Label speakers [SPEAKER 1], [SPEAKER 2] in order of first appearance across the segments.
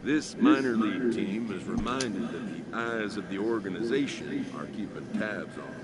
[SPEAKER 1] This minor league team is reminded that the eyes of the organization are keeping tabs on them.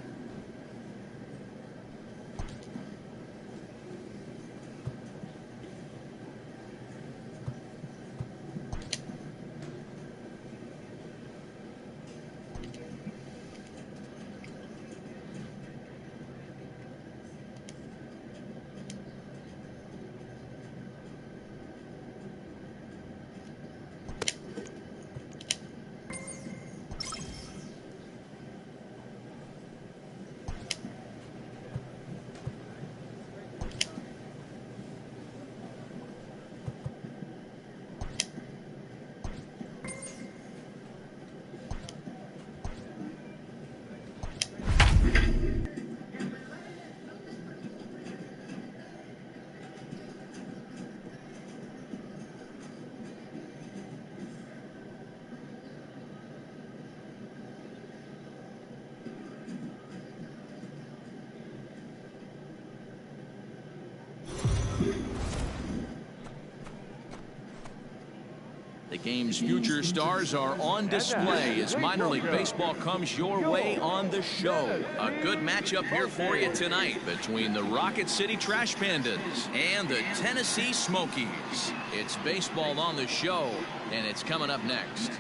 [SPEAKER 2] The game's future stars are on display as minor league baseball comes your way on the show. A good matchup here for you tonight between the Rocket City Trash Pandas and the Tennessee Smokies. It's baseball on the show, and it's coming up next.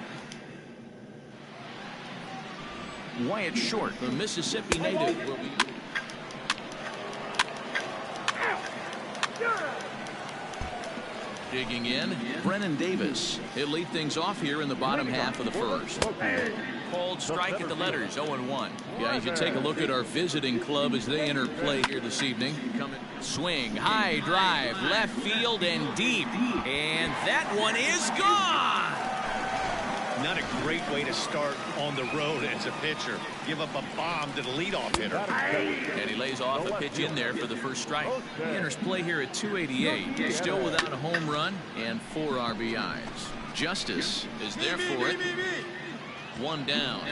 [SPEAKER 2] Wyatt Short, the Mississippi native, will be... Digging in, Brennan Davis. He'll lead things off here in the bottom half of the first. Called strike at the letters, 0-1. Yeah, if you take a look at our visiting club as they enter play here this evening. Swing, high drive, left field and deep. And that one is gone!
[SPEAKER 3] Not a great way to start on the road as a pitcher. Give up a bomb to the leadoff hitter.
[SPEAKER 2] And he lays off a pitch in there for the first strike. He enters play here at 288. Still without a home run and 4 RBIs. Justice is there for it. One down.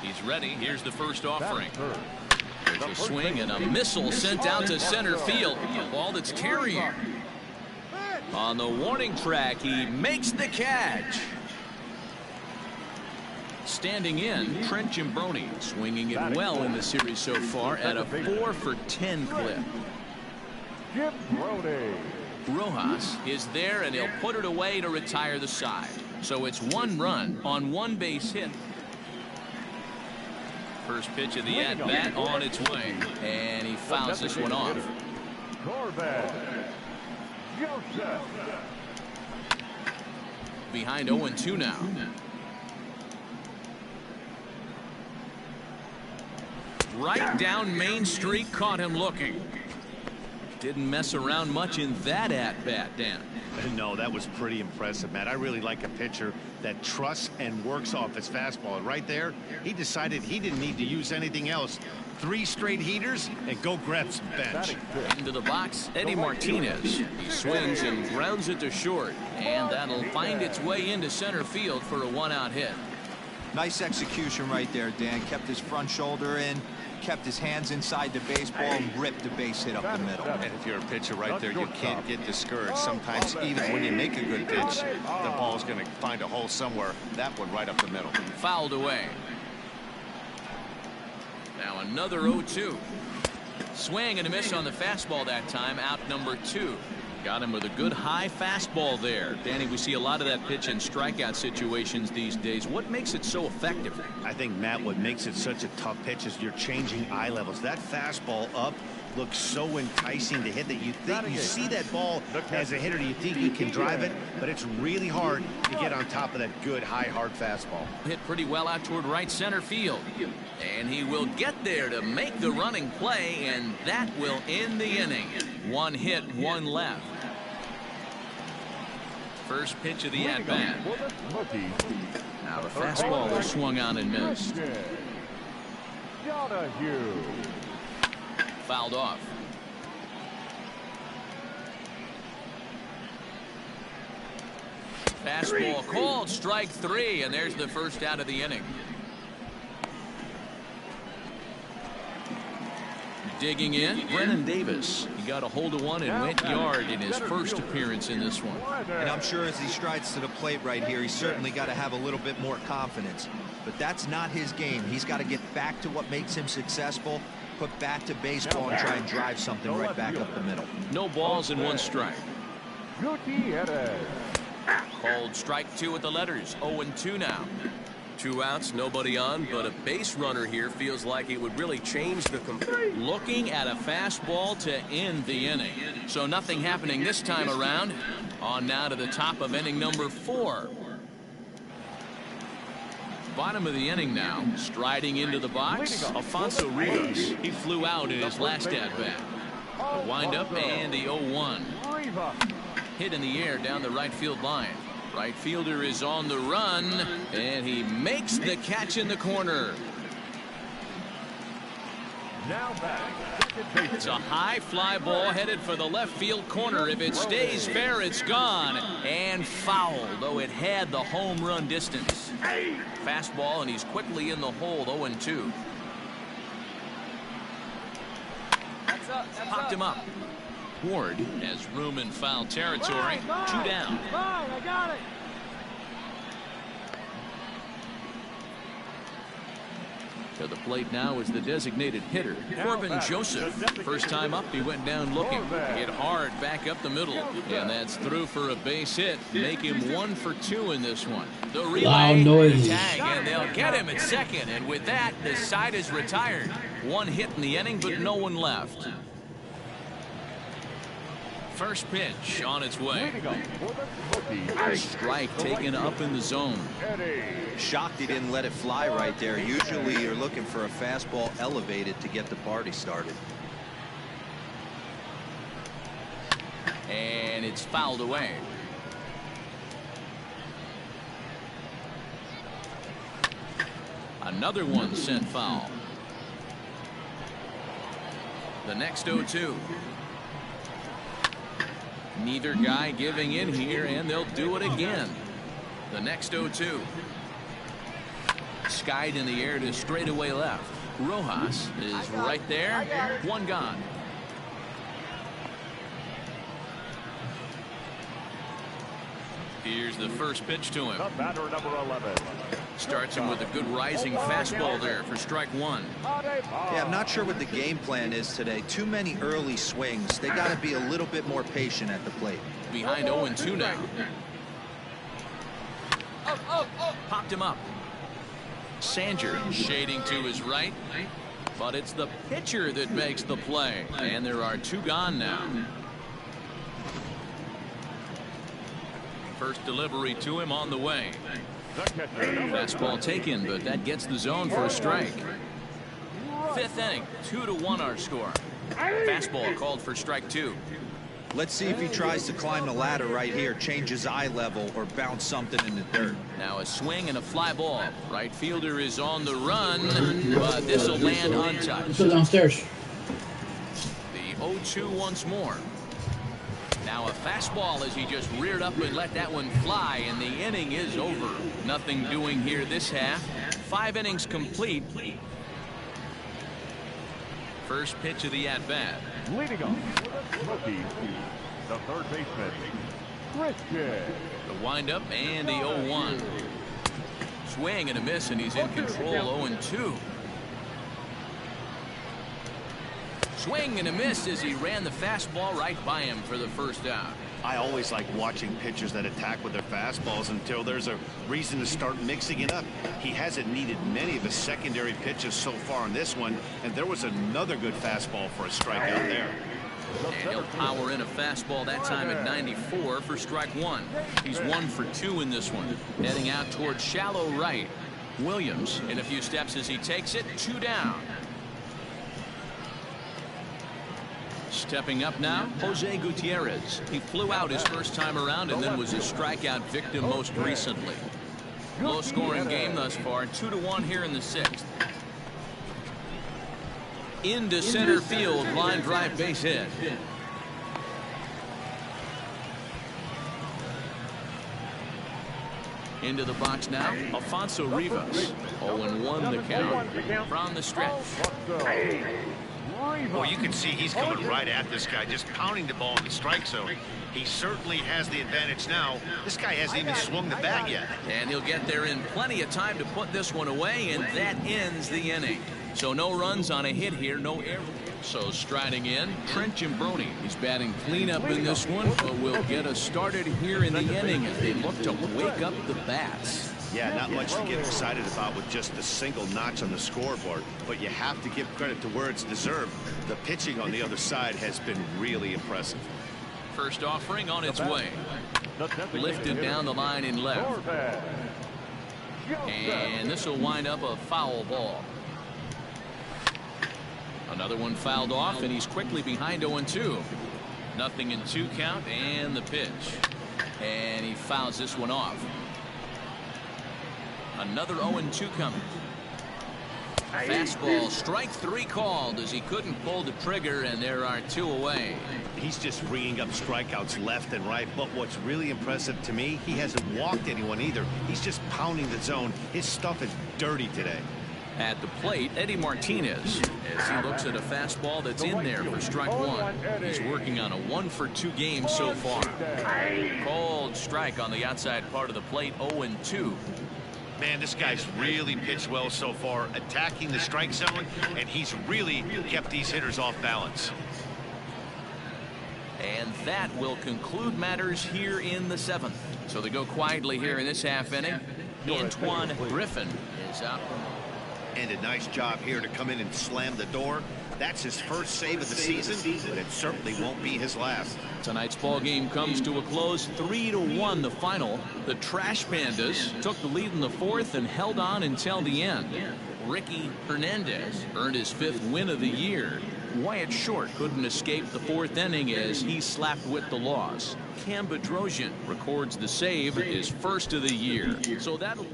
[SPEAKER 2] He's ready. Here's the first offering. There's a swing and a missile sent out to center field. A ball that's carrying. On the warning track, he makes the catch. Standing in, Trent Gimbroni, swinging it well in the series so far at a 4 for 10 clip. Rojas is there, and he'll put it away to retire the side. So it's 1 run on 1 base hit. First pitch of the at-bat on its way, and he fouls this one off. Behind 0-2 now. Right down Main Street, caught him looking. Didn't mess around much in that at-bat, Dan.
[SPEAKER 3] No, that was pretty impressive, Matt. I really like a pitcher that trusts and works off his fastball. And right there, he decided he didn't need to use anything else. 3 straight heaters and go grab some bench.
[SPEAKER 2] Into the box, Eddie Martinez. He swings and grounds it to short, and that'll find its way into center field for a 1-out hit.
[SPEAKER 4] Nice execution right there, Dan. Kept his front shoulder in, kept his hands inside the baseball, and ripped the base hit up the middle.
[SPEAKER 3] And if you're a pitcher right there, you can't get discouraged. Sometimes even when you make a good pitch, the ball's going to find a hole somewhere. That one right up the middle.
[SPEAKER 2] Fouled away. Now another 0-2. Swing and a miss on the fastball that time. Out number 2. Got him with a good high fastball there. Danny, we see a lot of that pitch in strikeout situations these days. What makes it so effective?
[SPEAKER 3] I think, Matt, what makes it such a tough pitch is you're changing eye levels. That fastball up looks so enticing to hit that you think you see that ball as a hitter, you think you can drive it, but it's really hard to get on top of that good high hard fastball.
[SPEAKER 2] Hit pretty well out toward right center field, and he will get there to make the running play, and that will end the inning. 1 hit, 1 left. First pitch of the at-bat. Now the fastball was swung on and missed. Fouled off. Fastball called, strike 3, and there's the first out of the inning. Digging in, Brennan Davis. He got a hold of one and went yard in his first appearance in this one.
[SPEAKER 4] And I'm sure as he strides to the plate right here, he's certainly got to have a little bit more confidence. But that's not his game. He's got to get back to what makes him successful, put bat to baseball, and try and drive something right back up the middle.
[SPEAKER 2] No balls and 1 strike. Called strike 2 with the letters. 0-2 now.
[SPEAKER 5] 2 outs, nobody on, but a base runner here feels like it would really change the complete.
[SPEAKER 2] Looking at a fastball to end the inning. So nothing happening this time around. On now to the top of inning number 4. Bottom of the inning now. Striding into the box, Alfonso Rivas. He flew out in his last at-bat. The windup and the 0-1. Hit in the air down the right field line. Right fielder is on the run, and he makes the catch in the corner. It's a high fly ball headed for the left field corner. If it stays fair, it's gone. And foul, though it had the home run distance. Fastball, and he's quickly in the hole. 0-2. Popped him up. Ward has room in foul territory. 2 down.
[SPEAKER 6] I got it.
[SPEAKER 2] To the plate now is the designated hitter, Corbin Joseph. First time up, he went down looking. Hit hard back up the middle. And that's through for a base hit. Make him 1 for 2 in this one. The relay, the tag, and they'll get him at second. And with that, the side is retired. 1 hit in the inning, but no one left. First pitch on its way. Strike taken up in the zone.
[SPEAKER 4] Shocked he didn't let it fly right there. Usually you're looking for a fastball elevated to get the party started.
[SPEAKER 2] And it's fouled away. Another one sent foul. The next 0-2. Neither guy giving in here, and they'll do it again. The next 0-2. Skied in the air to straightaway left. Rojas is right there. 1 gone. Here's the first pitch to him.
[SPEAKER 6] Batter number 11.
[SPEAKER 2] Starts him with a good rising fastball there for strike 1.
[SPEAKER 4] Yeah, I'm not sure what the game plan is today. Too many early swings. They got to be a little bit more patient at the plate.
[SPEAKER 2] Behind 0-2 now. Popped him up. Sanger shading to his right. But it's the pitcher that makes the play. And there are 2 gone now. First delivery to him on the way. Fastball taken, but that gets the zone for a strike. 5th inning, 2-1 our score. Fastball called for strike 2.
[SPEAKER 4] Let's see if he tries to climb the ladder right here, change his eye level, or bounce something in the dirt.
[SPEAKER 2] Now a swing and a fly ball. Right fielder is on the run, but this will land untouched.
[SPEAKER 7] Still downstairs.
[SPEAKER 2] The 0-2 once more. Now a fastball as he just reared up and let that one fly, and the inning is over. Nothing doing here this half. 5 innings complete. First pitch of the at-bat.
[SPEAKER 6] Leading off with a rookie, the third baseman, Christian.
[SPEAKER 2] The windup and the 0-1. Swing and a miss, and he's in control. 0-2. Swing and a miss as he ran the fastball right by him for the first out.
[SPEAKER 3] I always like watching pitchers that attack with their fastballs until there's a reason to start mixing it up. He hasn't needed many of his secondary pitches so far in this one, and there was another good fastball for a strikeout there.
[SPEAKER 2] And he'll power in a fastball that time at 94 for strike 1. He's 1 for 2 in this one. Heading out towards shallow right. Williams in a few steps as he takes it. 2 down. Stepping up now, Jose Gutierrez. He flew out his first time around and then was a strikeout victim most recently. Low-scoring game thus far, 2-1 here in the 6th. Into center field, line drive base hit. Into the box now, Alfonso Rivas. 0-1 the count from the stretch.
[SPEAKER 3] Well, you can see he's coming right at this guy, just pounding the ball in the strike zone. He certainly has the advantage now. This guy hasn't even swung the bat yet.
[SPEAKER 2] And he'll get there in plenty of time to put this one away, and that ends the inning. So no runs on a hit here, no error. So striding in, Trent Jimbroni. He's batting cleanup in this one, but will get us started here in the inning as they look to wake up the bats.
[SPEAKER 3] Yeah, not much to get excited about with just a single notch on the scoreboard, but you have to give credit to where it's deserved. The pitching on the other side has been really impressive.
[SPEAKER 2] First offering on its way. Lifted down the line in left. And this will wind up a foul ball. Another one fouled off, and he's quickly behind 0-2. Nothing in 2 count, and the pitch. And he fouls this one off. Another 0-2 coming. Fastball, strike 3 called as he couldn't pull the trigger, and there are 2 away.
[SPEAKER 3] He's just ringing up strikeouts left and right, but what's really impressive to me, he hasn't walked anyone either. He's just pounding the zone. His stuff is dirty today.
[SPEAKER 2] At the plate, Eddie Martinez, as he looks at a fastball that's in there for strike 1. He's working on a 1-for-2 game so far. Cold strike on the outside part of the plate, 0-2.
[SPEAKER 3] Man, this guy's really pitched well so far, attacking the strike zone, and he's really kept these hitters off balance.
[SPEAKER 2] And that will conclude matters here in the 7th. So they go quietly here in this half inning. Antoine Griffin is out.
[SPEAKER 3] And a nice job here to come in and slam the door. That's his first save of the season, but it certainly won't be his last.
[SPEAKER 2] Tonight's ball game comes to a close, 3-1 the final. The Trash Pandas took the lead in the 4th and held on until the end. Ricky Hernandez earned his 5th win of the year. Wyatt Short couldn't escape the 4th inning as he slapped with the loss. Cam Bedrosian records the save, his first of the year. So that'll...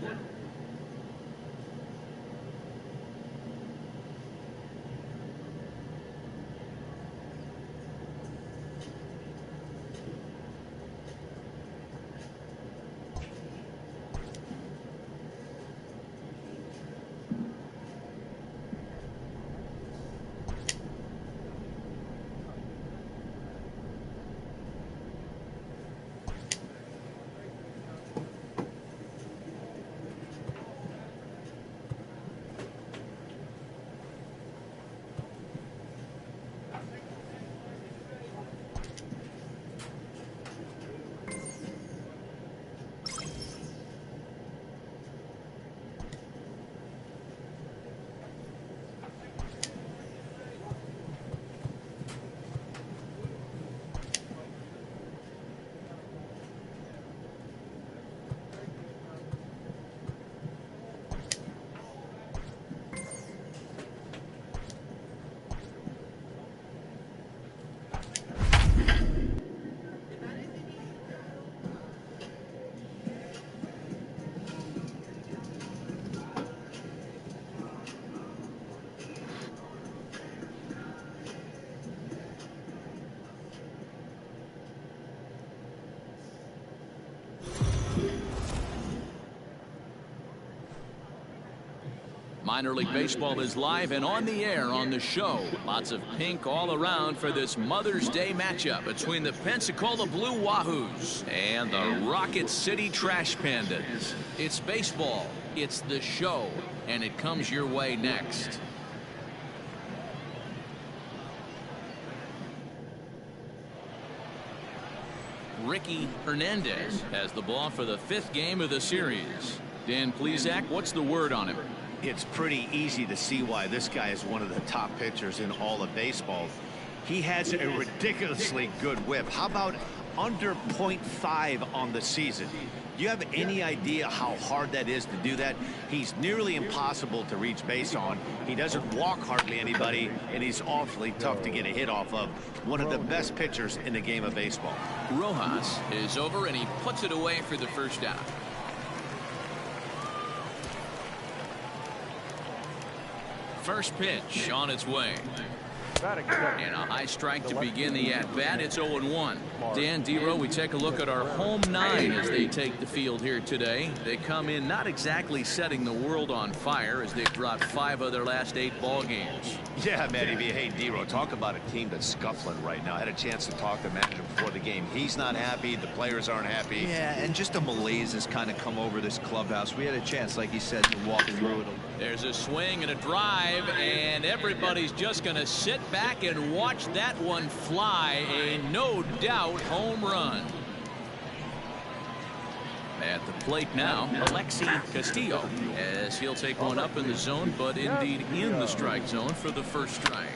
[SPEAKER 2] Minor League Baseball is live and on the air on the show. Lots of pink all around for this Mother's Day matchup between the Pensacola Blue Wahoos and the Rocket City Trash Pandas. It's baseball, it's the show, and it comes your way next. Ricky Hernandez has the ball for the 5th game of the series. Dan Plesac, what's the word on him?
[SPEAKER 3] It's pretty easy to see why this guy is one of the top pitchers in all of baseball. He has a ridiculously good whip. How about under .5 on the season? Do you have any idea how hard that is to do that? He's nearly impossible to reach base on. He doesn't walk hardly anybody, and he's awfully tough to get a hit off of. One of the best pitchers in the game of baseball.
[SPEAKER 2] Rojas is over, and he puts it away for the first out. First pitch on its way. And a high strike to begin the at-bat. It's 0-1. Dan Dero, we take a look at our home 9 as they take the field here today. They come in not exactly setting the world on fire as they've dropped 5 of their last 8 ball games.
[SPEAKER 3] Yeah, Matty, hey, Dero, talk about a team that's scuffling right now. I had a chance to talk to the manager before the game. He's not happy. The players aren't happy.
[SPEAKER 4] Yeah, and just a malaise has kind of come over this clubhouse. We had a chance, like you said, to walk through it.
[SPEAKER 2] There's a swing and a drive, and everybody's just going to sit back and watch that one fly. A no doubt home run. At the plate now, Alexi Castillo, as he'll take one up in the zone, but indeed in the strike zone for the first strike.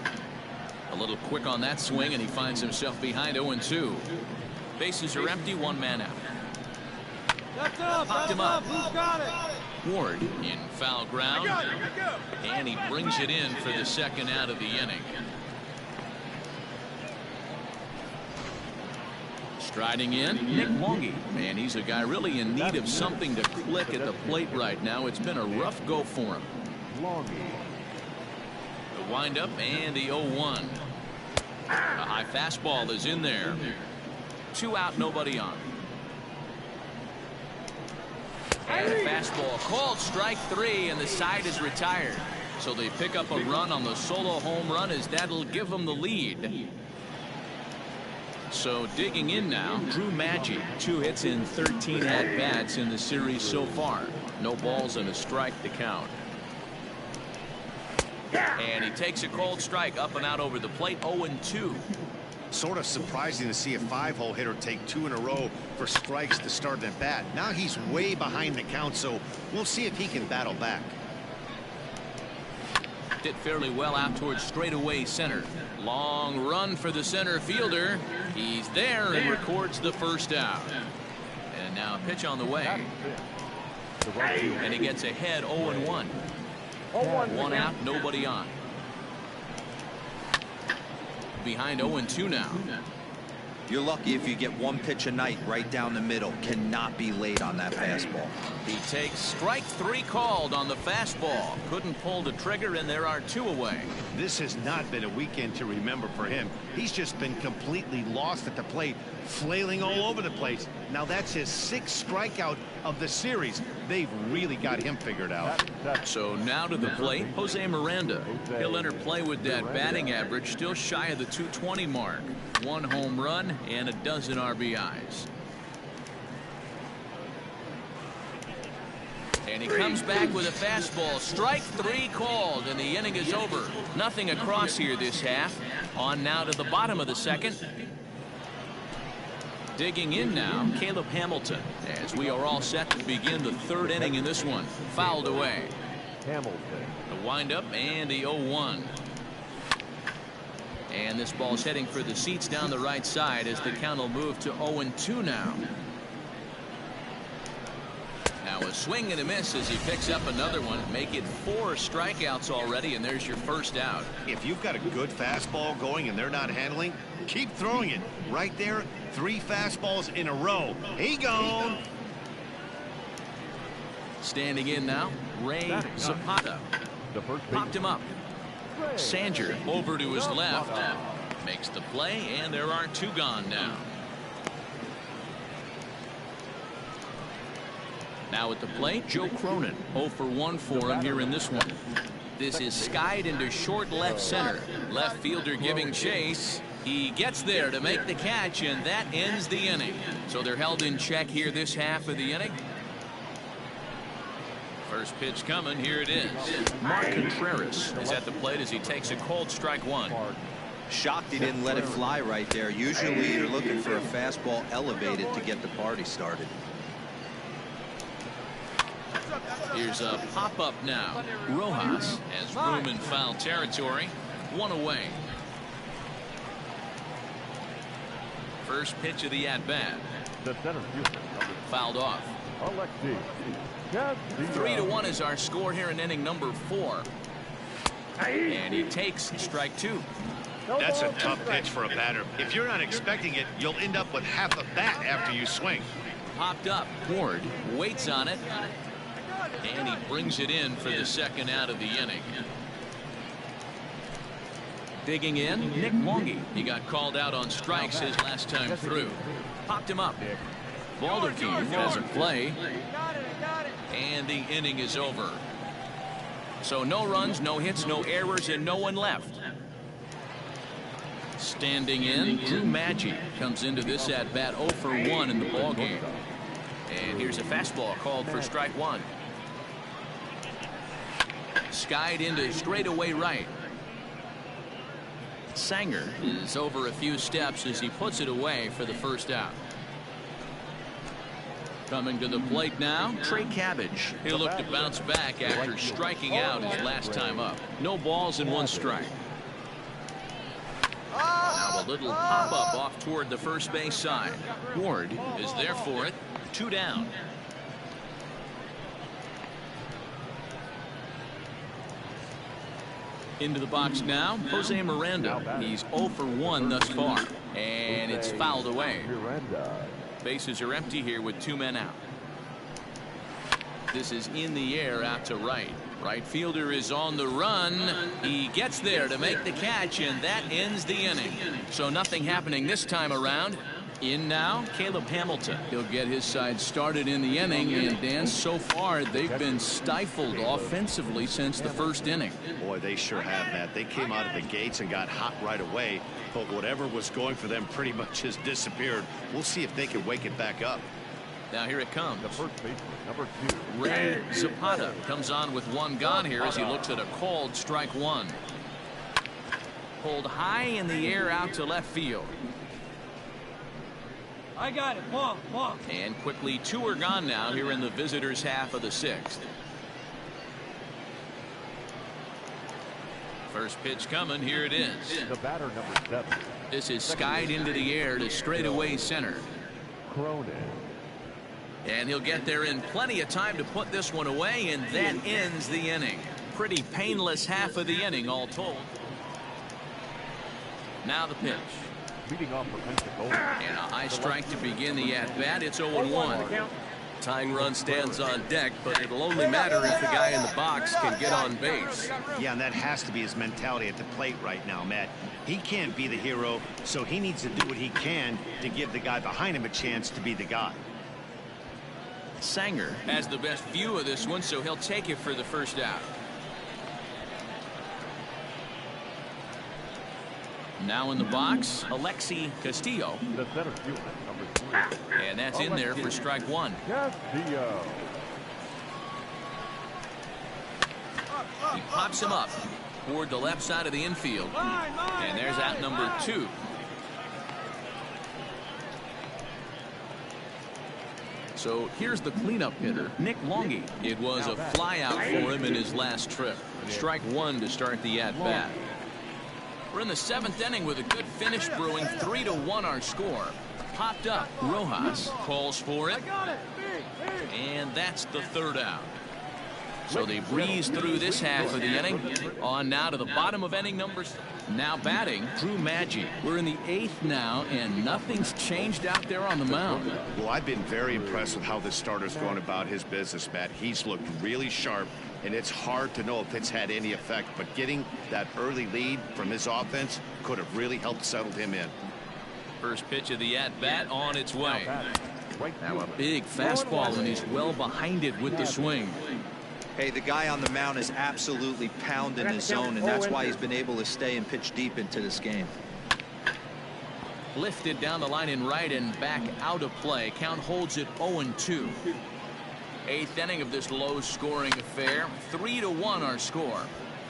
[SPEAKER 2] A little quick on that swing, and he finds himself behind 0-2. Bases are empty, 1 man out. Popped him up. Ward in foul ground, and he brings it in for the second out of the inning. Striding in, Nick Longy. Man, he's a guy really in need of something to click at the plate right now. It's been a rough go for him. The windup and the 0-1. A high fastball is in there. 2 out, nobody on. And a fastball called strike 3, and the side is retired. So they pick up a run on the solo home run as that'll give them the lead. So digging in now, Drew Maggi, 2 hits in 13 at-bats in the series so far. No balls and a strike to count. And he takes a cold strike up and out over the plate, 0-2.
[SPEAKER 3] Sort of surprising to see a 5-hole hitter take 2 in a row for strikes to start at bat. Now he's way behind the count, so we'll see if he can battle back.
[SPEAKER 2] Did fairly well out towards straightaway center. Long run for the center fielder. He's there and records the first out. And now a pitch on the way. And he gets ahead 0-1. 1 out, nobody on. Behind 0-2 now.
[SPEAKER 4] You're lucky if you get 1 pitch a night right down the middle. Cannot be late on that fastball.
[SPEAKER 2] He takes strike 3 called on the fastball. Couldn't pull the trigger, and there are 2 away.
[SPEAKER 3] This has not been a weekend to remember for him. He's just been completely lost at the plate, flailing all over the place. Now that's his 6th strikeout of the series. They've really got him figured out.
[SPEAKER 2] So now to the plate, Jose Miranda. He'll enter play with that batting average still shy of the 220 mark. 1 home run and a dozen RBIs. And he comes back with a fastball. Strike 3 called, and the inning is over. Nothing across here this half. On now to the bottom of the second. Digging in now, Caleb Hamilton, as we are all set to begin the 3rd inning in this one. Fouled away.
[SPEAKER 6] Hamilton.
[SPEAKER 2] The windup and the 0-1. And this ball's heading for the seats down the right side as the count will move to 0-2 now. Now a swing and a miss as he picks up another one. Make it 4 strikeouts already, and there's your first out.
[SPEAKER 3] If you've got a good fastball going and they're not handling, keep throwing it. Right there, 3 fastballs in a row. He gone.
[SPEAKER 2] Standing in now, Ray Zapata. Popped him up. Sanger over to his left. Makes the play, and there are 2 gone now. Now at the plate, Joe Cronin. 0 for 1 for him here in this one. This is skied into short left center. Left fielder giving chase. He gets there to make the catch, and that ends the inning. So they're held in check here this half of the inning. First pitch coming. Here it is. Mark Contreras is at the plate as he takes a cold strike 1.
[SPEAKER 4] Shocked he didn't let it fly right there. Usually you're looking for a fastball elevated to get the party started.
[SPEAKER 2] Here's a pop-up now. Rojas has room in foul territory. 1 away. First pitch of the at-bat.
[SPEAKER 6] The center fielder.
[SPEAKER 2] Fouled off.
[SPEAKER 6] Alexi.
[SPEAKER 2] 3-1 is our score here in inning number 4. And he takes strike 2.
[SPEAKER 3] That's a tough pitch for a batter. If you're not expecting it, you'll end up with half a bat after you swing.
[SPEAKER 2] Popped up. Ward waits on it. And he brings it in for the second out of the inning. Digging in, Nick Longy. He got called out on strikes his last time through. Popped him up. Baldacchini has a play. And the inning is over. So no runs, no hits, no errors, and no one left. Standing in, Drew Maggi comes into this at bat 0 for 1 in the ballgame. And here's a fastball called for strike one. Skied into straightaway right. Sanger is over a few steps as he puts it away for the first out. Coming to the plate now, Trey Cabbage. He'll look to bounce back after striking out his last time up. No balls and 1 strike. Now a little pop-up off toward the first base side. Ward is there for it. 2 down. Into the box now, Jose Miranda. He's 0 for 1 thus far. And it's fouled away. Bases are empty here with 2 men out. This is in the air out to right. Right fielder is on the run. He gets there to make the catch, and that ends the inning. So nothing happening this time around. In now, Caleb Hamilton. He'll get his side started in the inning, and Dan, so far they've been stifled offensively since the first inning.
[SPEAKER 3] Boy, they sure have, Matt. They came out of the gates and got hot right away, but whatever was going for them pretty much has disappeared. We'll see if they can wake it back up.
[SPEAKER 2] Now here it comes.
[SPEAKER 6] The first baseman, number 2.
[SPEAKER 2] Ray Zapata comes on with 1 gone here as he looks at a called strike one. Pulled high in the air out to left field.
[SPEAKER 7] I got it. Walk.
[SPEAKER 2] And quickly 2 are gone now here in the visitors' half of the 6th. First pitch coming. Here it is.
[SPEAKER 6] The batter, number 7.
[SPEAKER 2] This is skied into the air to straightaway center.
[SPEAKER 6] Cronin.
[SPEAKER 2] And he'll get there in plenty of time to put this one away, and that ends the inning. Pretty painless half of the inning all told. Now the pitch.
[SPEAKER 6] Leading off for Pensacola.
[SPEAKER 2] And a high strike to begin the at-bat. It's 0-1.
[SPEAKER 5] Tying run stands on deck, but it'll only matter if the guy in the box can get on base.
[SPEAKER 3] Yeah, and that has to be his mentality at the plate right now, Matt. He can't be the hero, so he needs to do what he can to give the guy behind him a chance to be the guy.
[SPEAKER 2] Sanger has the best view of this one, so he'll take it for the first out. Now in the box, Alexi Castillo.
[SPEAKER 6] The center fielder, number 3.
[SPEAKER 2] And that's in there for strike one.
[SPEAKER 6] Castillo.
[SPEAKER 2] He pops him up toward the left side of the infield. And there's out number 2. So here's the cleanup hitter, Nick Longy. It was a fly out for him in his last trip. Strike one to start the at-bat. We're in the 7th inning with a good finish brewing. 3-1 our score. Popped up. Rojas calls for it. And that's the 3rd out. So they breeze through this half of the inning. On now to the bottom of inning number. Now batting, Drew Maggi. We're in the 8th now, and nothing's changed out there on the mound.
[SPEAKER 3] Well, I've been very impressed with how this starter's going about his business, Matt. He's looked really sharp, and it's hard to know if it's had any effect, but getting that early lead from his offense could have really helped settle him in.
[SPEAKER 2] First pitch of the at-bat on its way. Now a big fastball, and he's well behind it with the swing.
[SPEAKER 4] Hey, the guy on the mound is absolutely pounding his zone, and that's why he's been able to stay and pitch deep into this game.
[SPEAKER 2] Lifted down the line in right and back out of play. Count holds it 0-2. 8th inning of this low-scoring affair. 3-1 our score.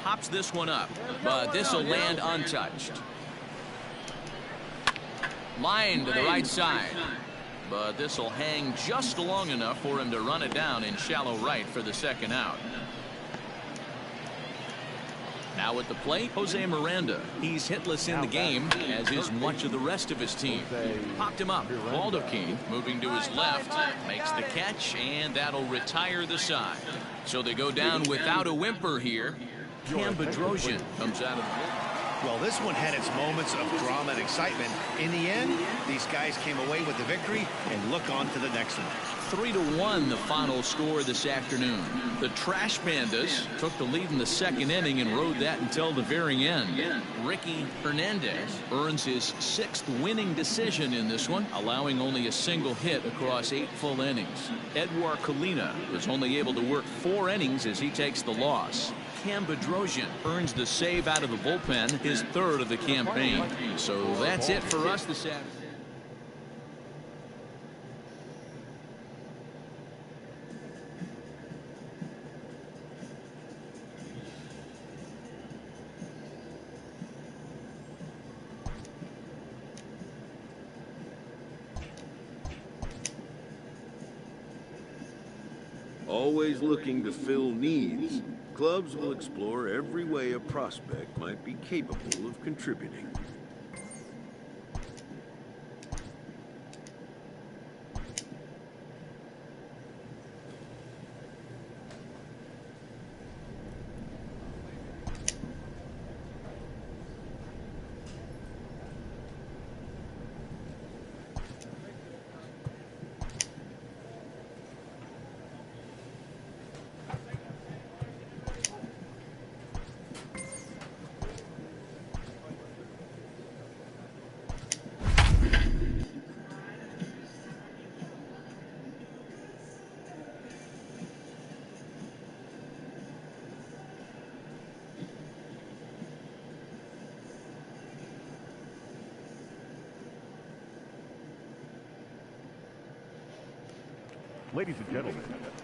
[SPEAKER 2] Pops this one up, but this will land untouched. Line to the right side. But this will hang just long enough for him to run it down in shallow right for the 2nd out. Now at the plate, Jose Miranda. He's hitless in the game, as is much of the rest of his team. Popped him up. Baldacchini moving to his left, makes the catch, and that'll retire the side. So they go down without a whimper here. Cam Bedrosian comes out of the
[SPEAKER 3] Well, this one had its moments of drama and excitement. In the end, these guys came away with the victory and look on to the next one.
[SPEAKER 2] 3-1 the final score this afternoon. The Trash Pandas took the lead in the second inning and rode that until the very end. Ricky Hernandez earns his 6th winning decision in this one, allowing only a single hit across 8 full innings. Edouard Colina was only able to work 4 innings as he takes the loss. Cam Bedrosian earns the save out of the bullpen, his 3rd of the campaign. So that's it for us this afternoon.
[SPEAKER 1] Always looking to fill needs, clubs will explore every way a prospect might be capable of contributing.
[SPEAKER 6] Ladies and gentlemen,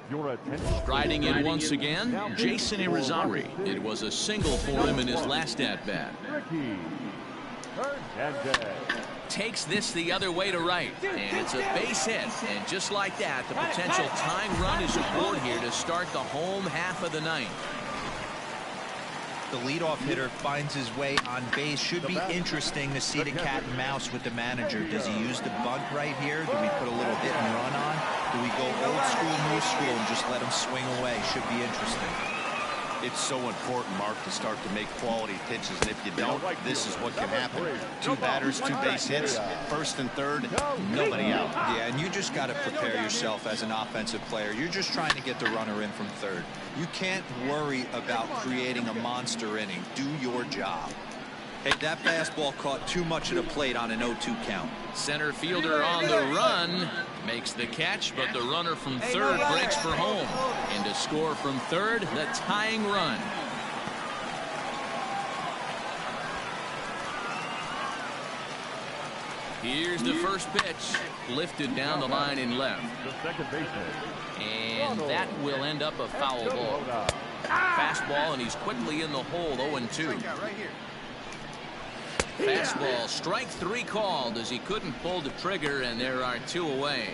[SPEAKER 6] your attention.
[SPEAKER 2] Striding in once again, Jason Irizarry. It was a single for him in his last at-bat.
[SPEAKER 6] Ricky Hernandez.
[SPEAKER 2] Takes this the other way to right, and it's a base hit. And just like that, the potential tying run is aboard here to start the home half of the ninth.
[SPEAKER 4] The leadoff hitter finds his way on base. Should be interesting to see the cat and mouse with the manager. Does he use the bunt right here? Do we put a little hit and run on? Do we go old school, new school, and just let him swing away? Should be interesting.
[SPEAKER 3] It's so important, Mark, to start to make quality pitches. And if you don't, this is what can happen. 2 batters, 2 base hits, 1st and 3rd, nobody out.
[SPEAKER 4] Yeah, and you just got to prepare yourself as an offensive player. You're just trying to get the runner in from 3rd. You can't worry about creating a monster inning. Do your job. Hey, that fastball caught too much of the plate on an 0-2 count.
[SPEAKER 2] Center fielder on the run makes the catch, but the runner from 3rd breaks for home. And to score from 3rd, the tying run. Here's the first pitch, lifted down the line in left.
[SPEAKER 6] The second baseman.
[SPEAKER 2] And that will end up a foul ball. Fastball, and he's quickly in the hole, 0-2. Fastball, strike 3 called as he couldn't pull the trigger, and there are 2 away.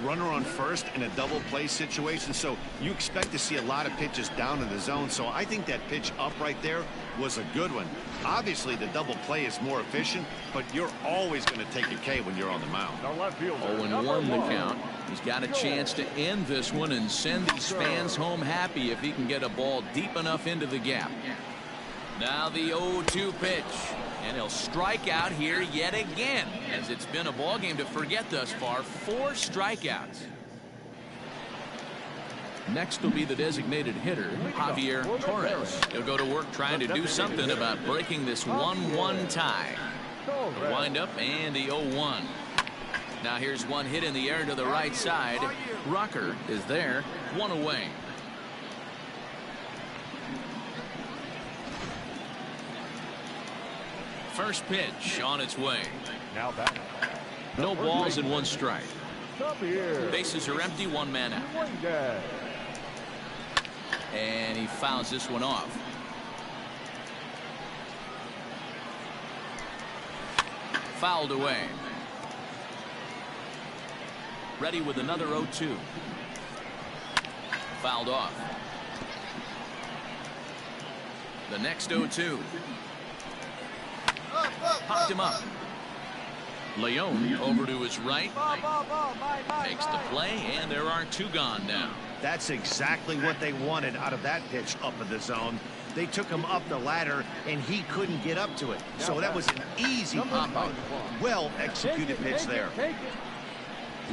[SPEAKER 3] Runner on first in a double play situation, so you expect to see a lot of pitches down in the zone. So I think that pitch up right there was a good one. Obviously, the double play is more efficient, but you're always going to take a K when you're on the mound.
[SPEAKER 6] The left fielder.
[SPEAKER 2] 0-1 the count. He's got a chance to end this one and send these fans home happy if he can get a ball deep enough into the gap. Now the 0-2 pitch. And he'll strike out here yet again, as it's been a ball game to forget thus far. 4 strikeouts. Next will be the designated hitter, Javier Torres. He'll go to work trying to do something about breaking this 1-1 tie. The windup and the 0-1. Now here's one hit in the air to the right side. Rucker is there, 1 away. First pitch on its way.
[SPEAKER 6] Now back.
[SPEAKER 2] No balls and 1 strike.
[SPEAKER 6] Up here.
[SPEAKER 2] Bases are empty, 1 man out.
[SPEAKER 6] Hernandez.
[SPEAKER 2] And he fouls this one off. Fouled away. Ready with another 0-2. Fouled off. The next 0-2. Popped him up. Leone over to his right. Makes the play, and there are 2 gone now.
[SPEAKER 3] That's exactly what they wanted out of that pitch up in the zone. They took him up the ladder, and he couldn't get up to it. So that was an easy pop-out. Well-executed pitch there.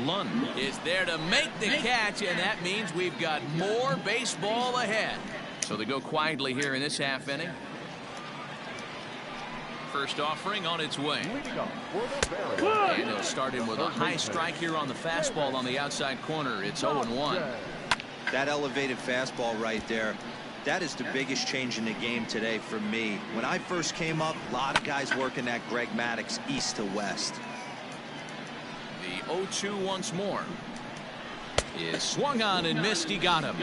[SPEAKER 2] Lund is there to make the catch, and that means we've got more baseball ahead. So they go quietly here in this half inning. First offering on its way. And they'll start him with a high strike here on the fastball on the outside corner. It's 0-1.
[SPEAKER 4] That elevated fastball right there, that is the biggest change in the game today for me. When I first came up, a lot of guys working that Greg Maddux east to west.
[SPEAKER 2] The 0-2 once more. Is swung on and missed. He got him.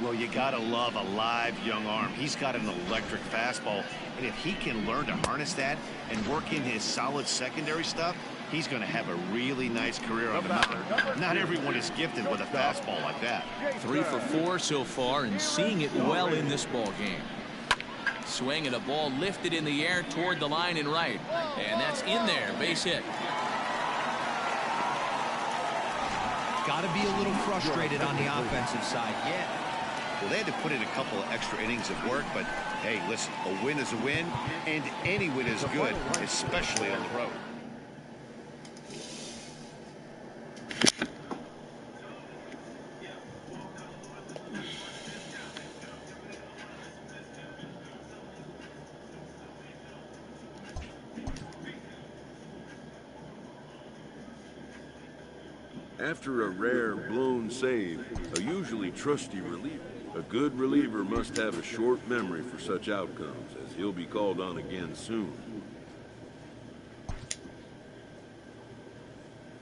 [SPEAKER 3] Well, you gotta love a live young arm. He's got an electric fastball, and if he can learn to harness that and work in his solid secondary stuff, he's going to have a really nice career on the mound. Not everyone is gifted with a fastball like that.
[SPEAKER 2] 3 for 4 so far, and seeing it well in this ball game. Swing and a ball lifted in the air toward the line and right, and that's in there. Base hit.
[SPEAKER 4] Got to be a little frustrated on the offensive side. Yeah.
[SPEAKER 3] Well, they had to put in a couple of extra innings of work, but hey, listen, a win is a win, and any win is good, especially on the road.
[SPEAKER 1] After a rare blown save, a usually trusty reliever, a good reliever must have a short memory for such outcomes, as he'll be called on again soon.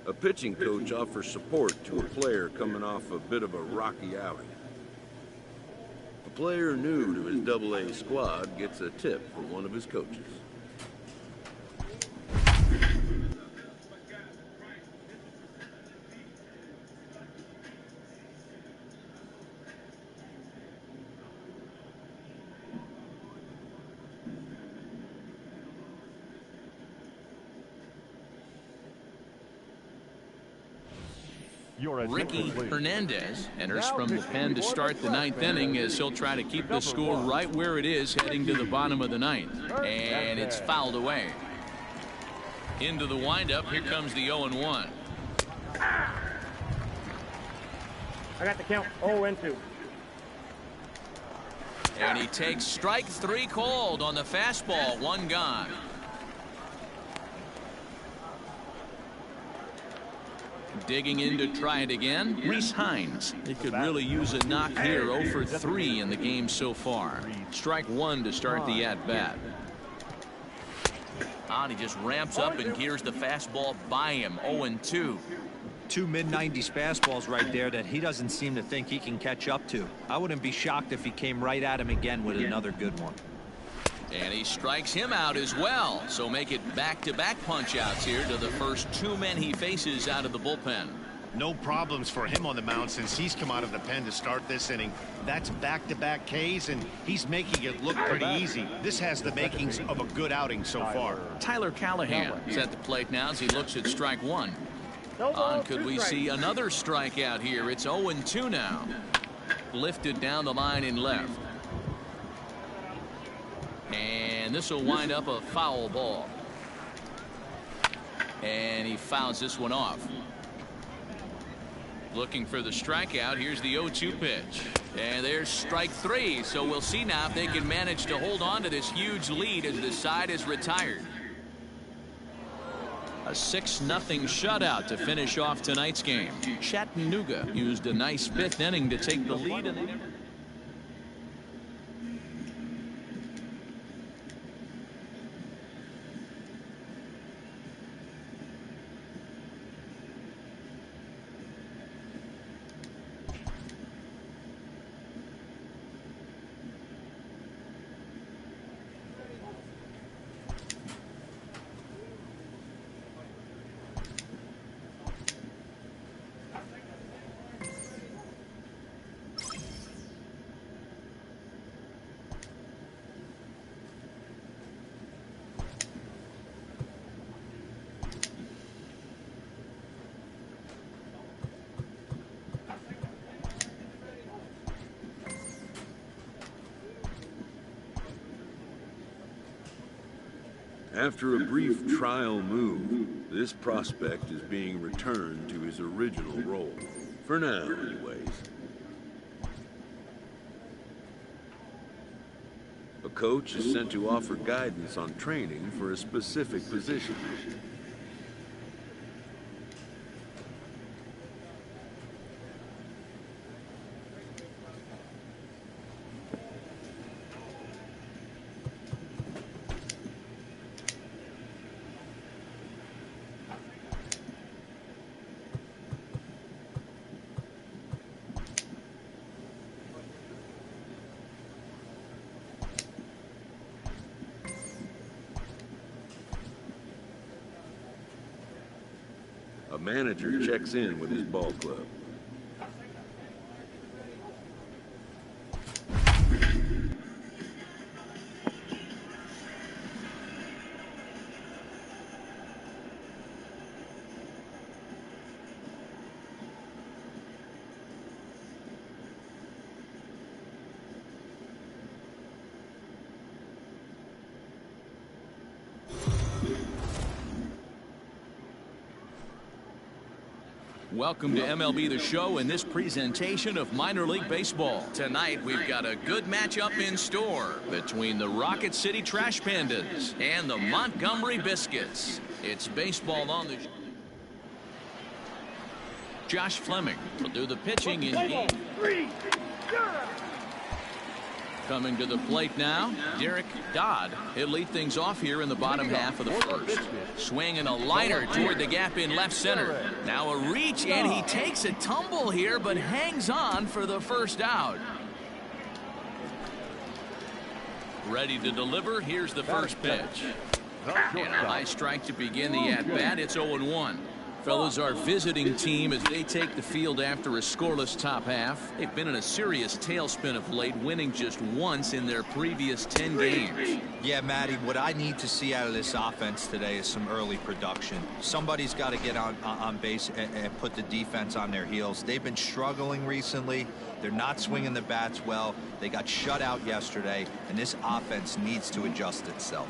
[SPEAKER 1] A pitching coach offers support to a player coming off a bit of a rocky outing. A player new to his Double-A squad gets a tip from one of his coaches.
[SPEAKER 2] Ricky Hernandez enters from the pen to start the 9th inning, as he'll try to keep the score right where it is heading to the bottom of the 9th. And it's fouled away. Into the windup, here comes the 0-1.
[SPEAKER 7] I got the count. 0-2.
[SPEAKER 2] And he takes strike 3 called on the fastball. 1 gone. Digging in to try it again, Rhys Hines. He could really use a knock here. 0 for 3 in the game so far. Strike 1 to start the at-bat. He just ramps up and gears the fastball by him. 0-2.
[SPEAKER 4] 2 mid-90s fastballs right there that he doesn't seem to think he can catch up to. I wouldn't be shocked if he came right at him again with another good one.
[SPEAKER 2] And he strikes him out as well. So make it back-to-back punch-outs here to the first 2 men he faces out of the bullpen.
[SPEAKER 3] No problems for him on the mound since he's come out of the pen to start this inning. That's back-to-back Ks, and he's making it look pretty easy. This has the makings of a good outing so far.
[SPEAKER 2] Tyler Callahan is at the plate now as he looks at strike 1. Could we see another strikeout here? It's 0-2 now. Lifted down the line in left. And this will wind up a foul ball. And he fouls this one off. Looking for the strikeout. Here's the 0-2 pitch. And there's strike 3. So we'll see now if they can manage to hold on to this huge lead as the side is retired. A 6-0 shutout to finish off tonight's game. Chattanooga used a nice 5th inning to take the lead. And they never
[SPEAKER 1] After a brief trial move, this prospect is being returned to his original role. For now, anyways. A coach is sent to offer guidance on training for a specific position. A manager checks in with his ball club.
[SPEAKER 2] Welcome to MLB The Show in this presentation of minor league baseball. Tonight we've got a good matchup in store between the Rocket City Trash Pandas and the Montgomery Biscuits. It's baseball on the Josh Fleming will do the pitching in game 3. Coming to the plate now, Derek Dodd. He'll lead things off here in the bottom half of the first. Swinging a liner toward the gap in left center. Now a reach, and he takes a tumble here, but hangs on for the first out. Ready to deliver. Here's the first pitch. And a high strike to begin the at-bat. It's 0-1. Fellas, our visiting team as they take the field after a scoreless top half. They've been in a serious tailspin of late, winning just once in their previous 10 games.
[SPEAKER 4] Yeah, Matty, what I need to see out of this offense today is some early production. Somebody's got to get on base and put the defense on their heels. They've been struggling recently. They're not swinging the bats well. They got shut out yesterday, and this offense needs to adjust itself.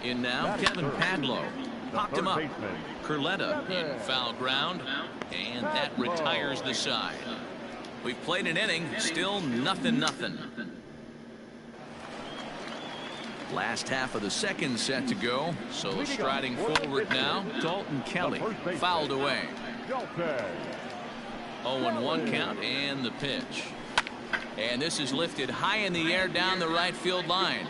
[SPEAKER 2] In now, Kevin Padlo. Popped him up. Curletta in foul ground, and that retires the side. We've played an inning, still nothing. Last half of the second set to go, so striding forward now, Dalton Kelly fouled away. 0-1 count and the pitch. And this is lifted high in the air down the right field line.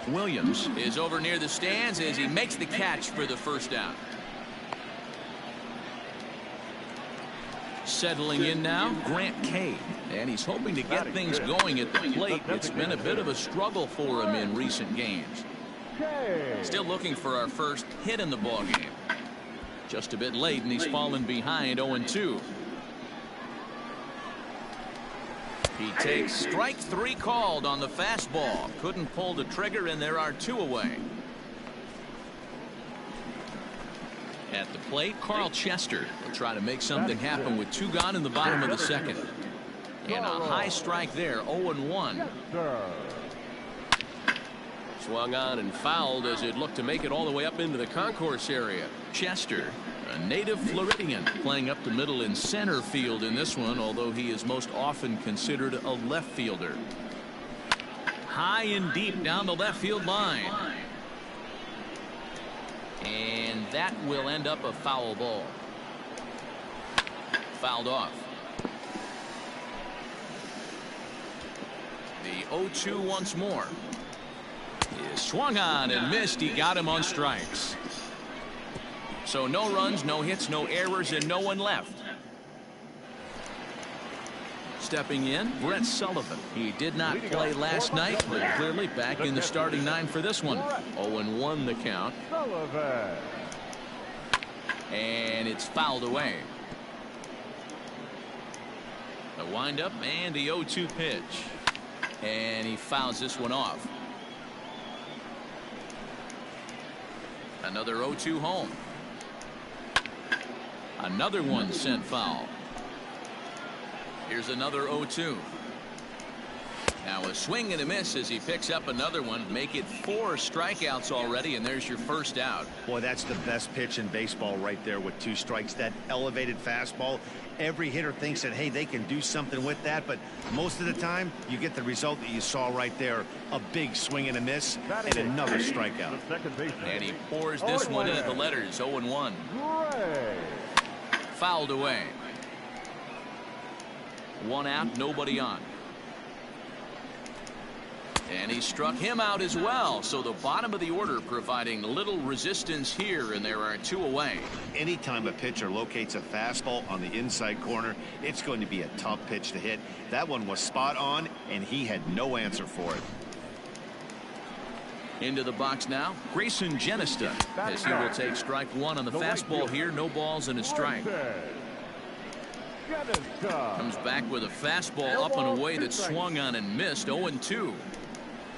[SPEAKER 2] Williams is over near the stands as he makes the catch for the first down. Settling in now, Grant Kay, and he's hoping to get things going at the plate. It's been a bit of a struggle for him in recent games. Still looking for our first hit in the ballgame. Just a bit late, and he's fallen behind 0-2. He takes strike 3 called on the fastball. Couldn't pull the trigger, and there are 2 away. At the plate, Carl Chester will try to make something happen with 2 gone in the bottom of the second. And a high strike there, 0-1.
[SPEAKER 5] Swung on and fouled as it looked to make it all the way up into the concourse area.
[SPEAKER 2] Chester, a native Floridian, playing up the middle in center field in this one, although he is most often considered a left fielder. High and deep down the left field line. And that will end up a foul ball. Fouled off. The 0-2 once more. He is swung on and missed. He got him on strikes. So no runs, no hits, no errors, and no one left. Stepping in, Brett Sullivan. He did not play last night, but clearly back in the starting 9 for this one. 0-1 the count. And it's fouled away. The windup and the 0-2 pitch. And he fouls this one off. Another 0-2 home. Another one sent foul. Here's another 0-2. Now a swing and a miss as he picks up another one. Make it 4 strikeouts already, and there's your first out.
[SPEAKER 3] Boy, that's the best pitch in baseball right there with 2 strikes. That elevated fastball. Every hitter thinks that, hey, they can do something with that, but most of the time you get the result that you saw right there. A big swing and a miss and another strikeout.
[SPEAKER 2] And he pours this one in at the letters. 0-1. Fouled away. 1 out, nobody on. And he struck him out as well. So the bottom of the order providing little resistance here, and there are 2 away.
[SPEAKER 3] Anytime a pitcher locates a fastball on the inside corner, it's going to be a tough pitch to hit. That one was spot on, and he had no answer for it.
[SPEAKER 2] Into the box now, Grayson Genesta, as he will take strike 1 on the fastball here. No balls and a strike. Comes back with a fastball up and away that swung on and missed. 0-2.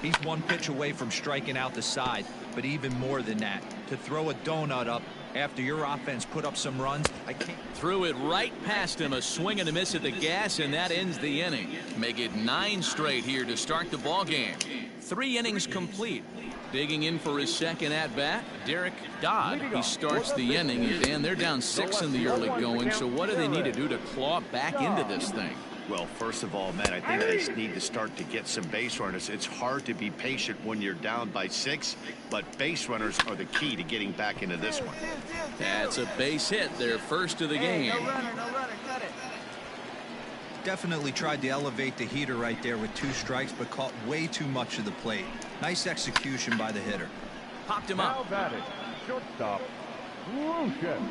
[SPEAKER 4] He's 1 pitch away from striking out the side, but even more than that, to throw a donut up after your offense put up some runs, I can't.
[SPEAKER 2] Threw it right past him. A swing and a miss at the gas, and that ends the inning. Make it 9 straight here to start the ball game. 3 innings complete. Digging in for his 2nd at bat, Derek Dodd. He starts the inning, and they're down 6 in the early going. So what do they need to do to claw back into this thing?
[SPEAKER 3] Well, first of all, Matt, I think they need to start to get some base runners. It's hard to be patient when you're down by 6, but base runners are the key to getting back into this one.
[SPEAKER 2] That's a base hit, their first of the game.
[SPEAKER 8] No runner, cut it.
[SPEAKER 4] Definitely tried to elevate the heater right there with 2 strikes, but caught way too much of the plate. Nice execution by the hitter.
[SPEAKER 2] Popped him up.
[SPEAKER 6] Now batting, shortstop, Lucian.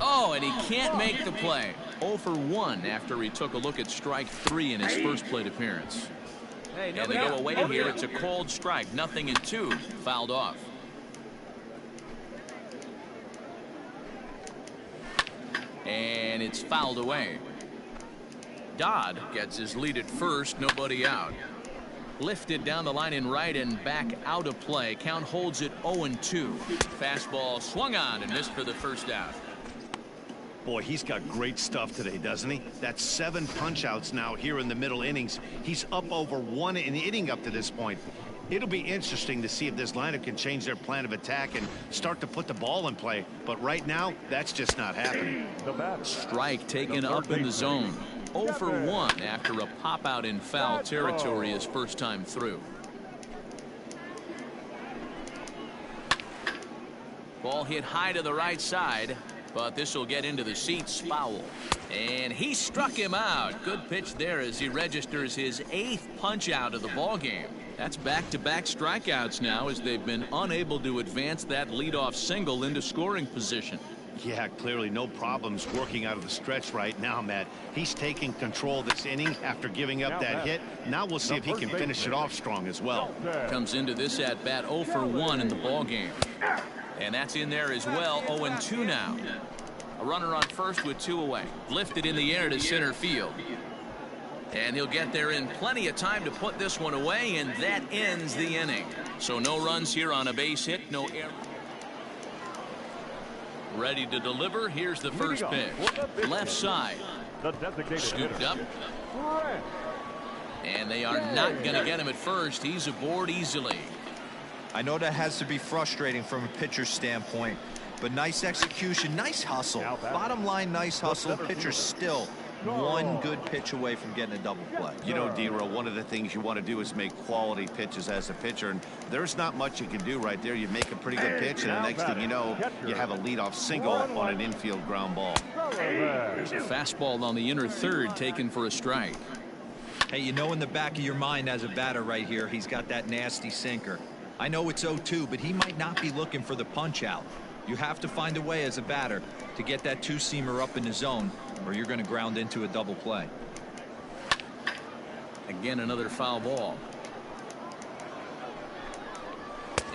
[SPEAKER 2] Oh, and he can't make the play. 0 for 1 after he took a look at strike 3 in his first plate appearance. And they go away here. It's a cold strike. 0-2. Fouled off. And it's fouled away. Dodd gets his lead at first. Nobody out. Lifted down the line in right and back out of play. Count holds it 0-2. Fastball swung on and missed for the first out.
[SPEAKER 3] Boy, he's got great stuff today, doesn't he? That's 7 punch-outs now here in the middle innings. He's up over 1 an inning up to this point. It'll be interesting to see if this lineup can change their plan of attack and start to put the ball in play. But right now, that's just not happening.
[SPEAKER 2] Strike taken up in the zone. 0 for 1 after a pop-out in foul territory his first time through. Ball hit high to the right side. But this will get into the seats. Foul. And he struck him out. Good pitch there as he registers his 8th punch out of the ball game. That's back-to-back strikeouts now as they've been unable to advance that leadoff single into scoring position.
[SPEAKER 3] Yeah, clearly no problems working out of the stretch right now, Matt. He's taking control this inning after giving up that hit. Now we'll see if he can finish it off strong as well.
[SPEAKER 2] Comes into this at-bat 0 for 1 in the ball game. And that's in there as well. 0-2 now. A runner on first with 2 away. Lifted in the air to center field. And he'll get there in plenty of time to put this one away, and that ends the inning. So no runs here on a base hit, no error. Ready to deliver. Here's the first pitch. Left side. Scooped up. And they are not going to get him at first. He's aboard easily.
[SPEAKER 4] I know that has to be frustrating from a pitcher's standpoint, but nice execution, nice hustle. Bottom line, nice hustle. Pitcher's still 1 good pitch away from getting a double play.
[SPEAKER 3] You know, D-Row, one of the things you want to do is make quality pitches as a pitcher, and there's not much you can do right there. You make a pretty good pitch, and the next thing you know, you have a leadoff single on an infield ground ball.
[SPEAKER 2] There's a fastball on the inner third taken for a strike.
[SPEAKER 4] Hey, you know in the back of your mind as a batter right here, he's got that nasty sinker. I know it's 0-2, but he might not be looking for the punch out. You have to find a way as a batter to get that 2-seamer up in the zone, or you're going to ground into a double play.
[SPEAKER 2] Again, another foul ball.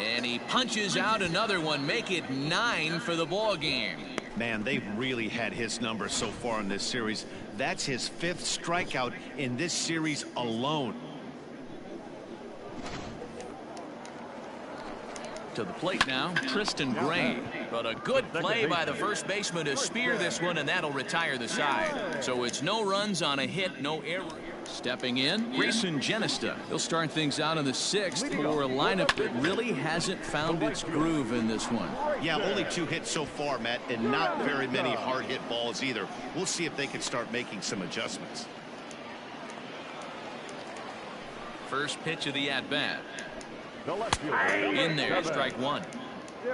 [SPEAKER 2] And he punches out another one. Make it 9 for the ball game.
[SPEAKER 3] Man, they've really had his number so far in this series. That's his 5th strikeout in this series alone.
[SPEAKER 2] To the plate now, Tristan Gray. But a good play by the first baseman to spear this one, and that'll retire the side. So it's no runs on a hit, no error. Stepping in, Grayson Genesta. He'll start things out in the 6th for a lineup that really hasn't found its groove in this one.
[SPEAKER 3] Yeah, only 2 hits so far, Matt, and not very many hard hit balls either. We'll see if they can start making some adjustments.
[SPEAKER 2] First pitch of the at-bat. In there, strike 1.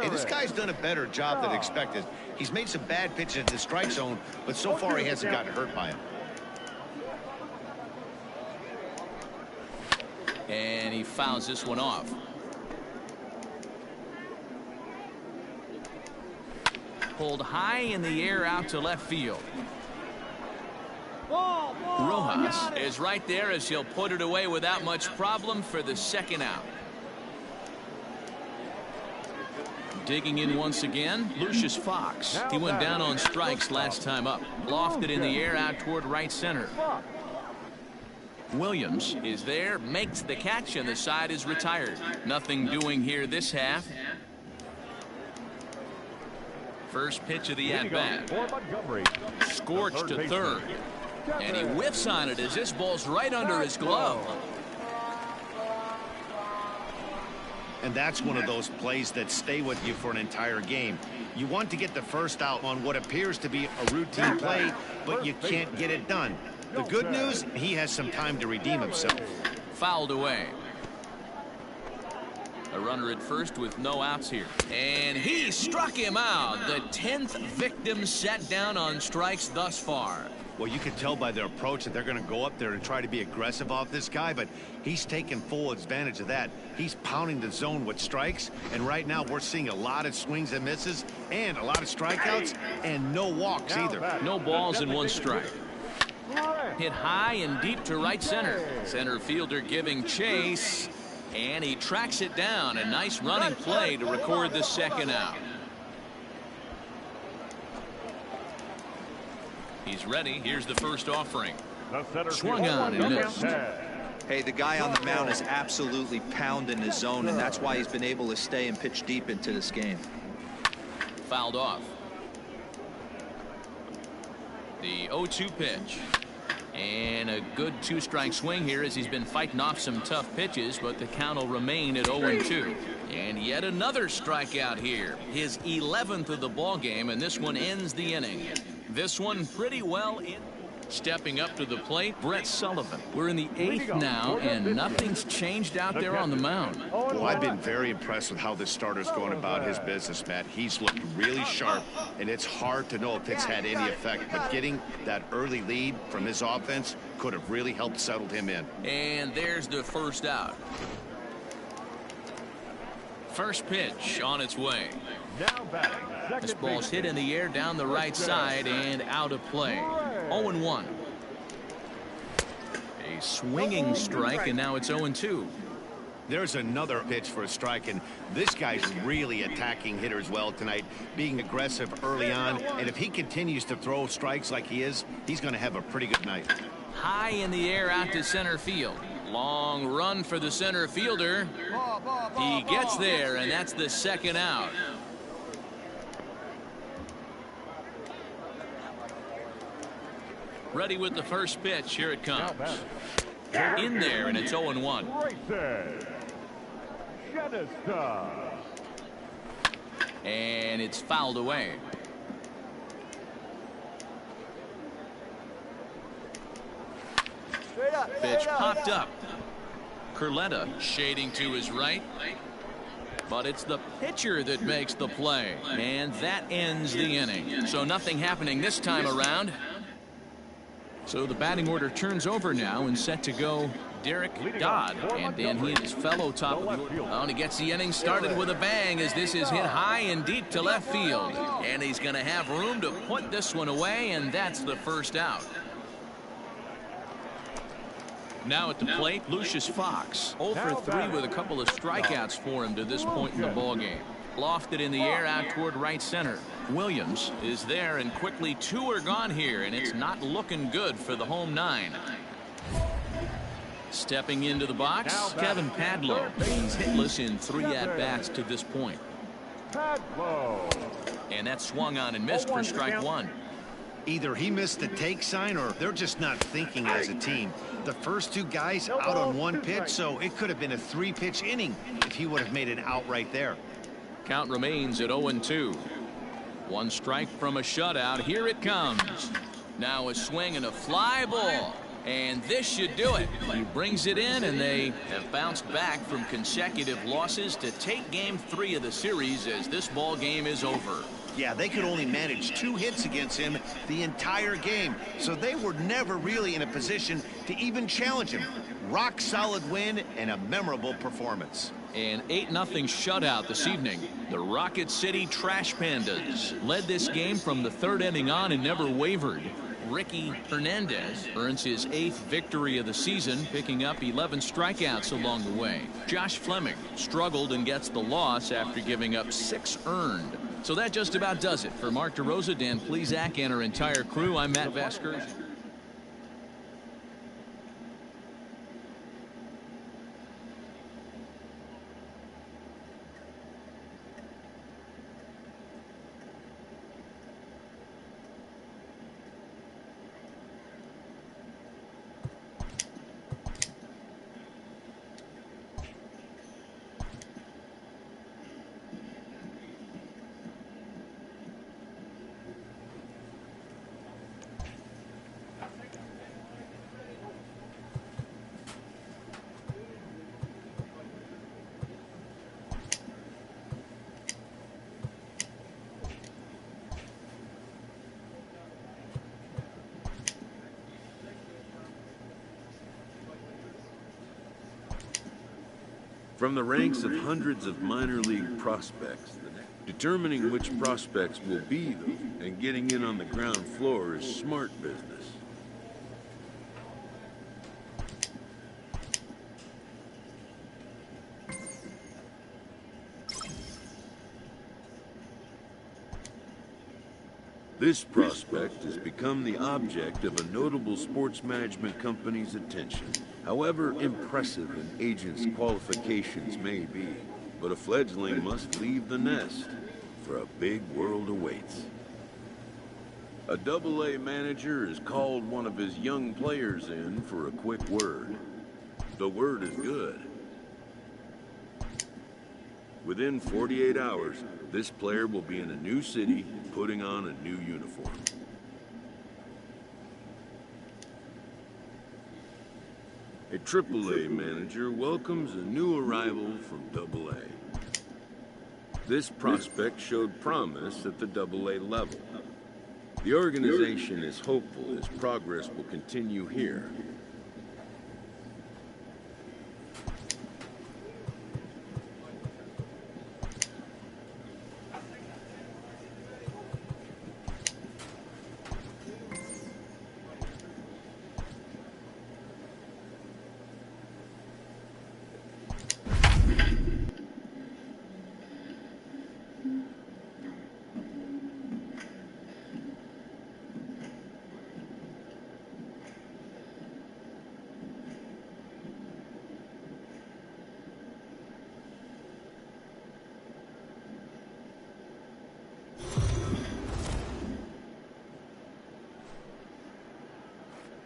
[SPEAKER 3] Hey, this guy's done a better job than expected. He's made some bad pitches in the strike zone, but so far he hasn't gotten hurt by him.
[SPEAKER 2] And he fouls this one off. Pulled high in the air out to left field. Rojas is right there as he'll put it away without much problem for the 2nd out. Digging in once again, Lucius Fox. He went down on strikes last time up. Lofted in the air out toward right center. Williams is there, makes the catch, and the side is retired. Nothing doing here this half. First pitch of the at-bat. Scorched to third. And he whiffs on it as this ball's right under his glove.
[SPEAKER 3] And that's one of those plays that stay with you for an entire game. You want to get the first out on what appears to be a routine play, but you can't get it done. The good news, he has some time to redeem himself.
[SPEAKER 2] Fouled away. A runner at first with no outs here. And he struck him out. The 10th victim set down on strikes thus far.
[SPEAKER 3] Well, you can tell by their approach that they're going to go up there and try to be aggressive off this guy, but he's taking full advantage of that. He's pounding the zone with strikes, and right now we're seeing a lot of swings and misses and a lot of strikeouts and no walks either.
[SPEAKER 2] No balls and 1 strike. Hit high and deep to right center. Center fielder giving chase, and he tracks it down. A nice running play to record the 2nd out. He's ready. Here's the first offering. Swung on and missed.
[SPEAKER 4] Hey, the guy on the mound is absolutely pounding his zone, and that's why he's been able to stay and pitch deep into this game.
[SPEAKER 2] Fouled off. The 0-2 pitch. And a good 2-strike swing here as he's been fighting off some tough pitches, but the count will remain at 0-2. And yet another strikeout here. His 11th of the ball game, and this one ends the inning. This one pretty well in. Stepping up to the plate, Brett Sullivan. We're in the 8th now, and nothing's changed out there on the mound.
[SPEAKER 3] Well, I've been very impressed with how this starter's going about his business, Matt. He's looked really sharp, and it's hard to know if it's had any effect, but getting that early lead from his offense could have really helped settle him in.
[SPEAKER 2] And there's the first out. First pitch on its way. This ball's hit in the air down the right side and out of play. 0-1. A swinging strike, and now it's 0-2.
[SPEAKER 3] There's another pitch for a strike, and this guy's really attacking hitters well tonight, being aggressive early on, and if he continues to throw strikes like he is, he's going to have a pretty good night.
[SPEAKER 2] High in the air out to center field. Long run for the center fielder. He gets there, and that's the 2nd out. Ready with the first pitch. Here it comes. In there, and it's 0-1. And it's fouled away. Pitch popped up. Curletta shading to his right. But it's the pitcher that makes the play. And that ends the inning. So nothing happening this time around. So the batting order turns over now and set to go Derek Dodd. And then he and his fellow top of the order. And he gets the inning started with a bang as this is hit high and deep to left field. And he's going to have room to put this one away, and that's the first out. Now at the plate, Lucius Fox. 0 for 3 with a couple of strikeouts for him to this point in the ballgame. Lofted in the air out toward right center. Williams is there, and quickly 2 are gone here, and it's not looking good for the home 9. Stepping into the box, Kevin Padlo. He's hitless in 3 at-bats to this point. And that swung on and missed for strike 1.
[SPEAKER 3] Either he missed the take sign or they're just not thinking as a team. The first two guys out on one pitch, so it could have been a 3-pitch inning if he would have made it out right there.
[SPEAKER 2] Count remains at 0-2. One strike from a shutout. Here it comes. Now a swing and a fly ball. And this should do it. He brings it in, and they have bounced back from consecutive losses to take game 3 of the series as this ball game is over.
[SPEAKER 3] Yeah, they could only manage 2 hits against him the entire game, so they were never really in a position to even challenge him. Rock solid win and a memorable performance.
[SPEAKER 2] An 8-0 shutout this evening. The Rocket City Trash Pandas led this game from the 3rd inning on and never wavered. Ricky Hernandez earns his 8th victory of the season, picking up 11 strikeouts along the way. Josh Fleming struggled and gets the loss after giving up 6 earned. So that just about does it. For Mark DeRosa, Dan Plesac, and our entire crew, I'm Matt Vasgersian.
[SPEAKER 1] From the ranks of hundreds of minor league prospects, determining which prospects will be them and getting in on the ground floor is smart business. This prospect has become the object of a notable sports management company's attention. However impressive an agent's qualifications may be, but a fledgling must leave the nest, for a big world awaits. A Double-A manager has called one of his young players in for a quick word. The word is good. Within 48 hours, this player will be in a new city, putting on a new uniform. A Triple-A manager welcomes a new arrival from Double-A. This prospect showed promise at the Double-A level. The organization is hopeful his progress will continue here.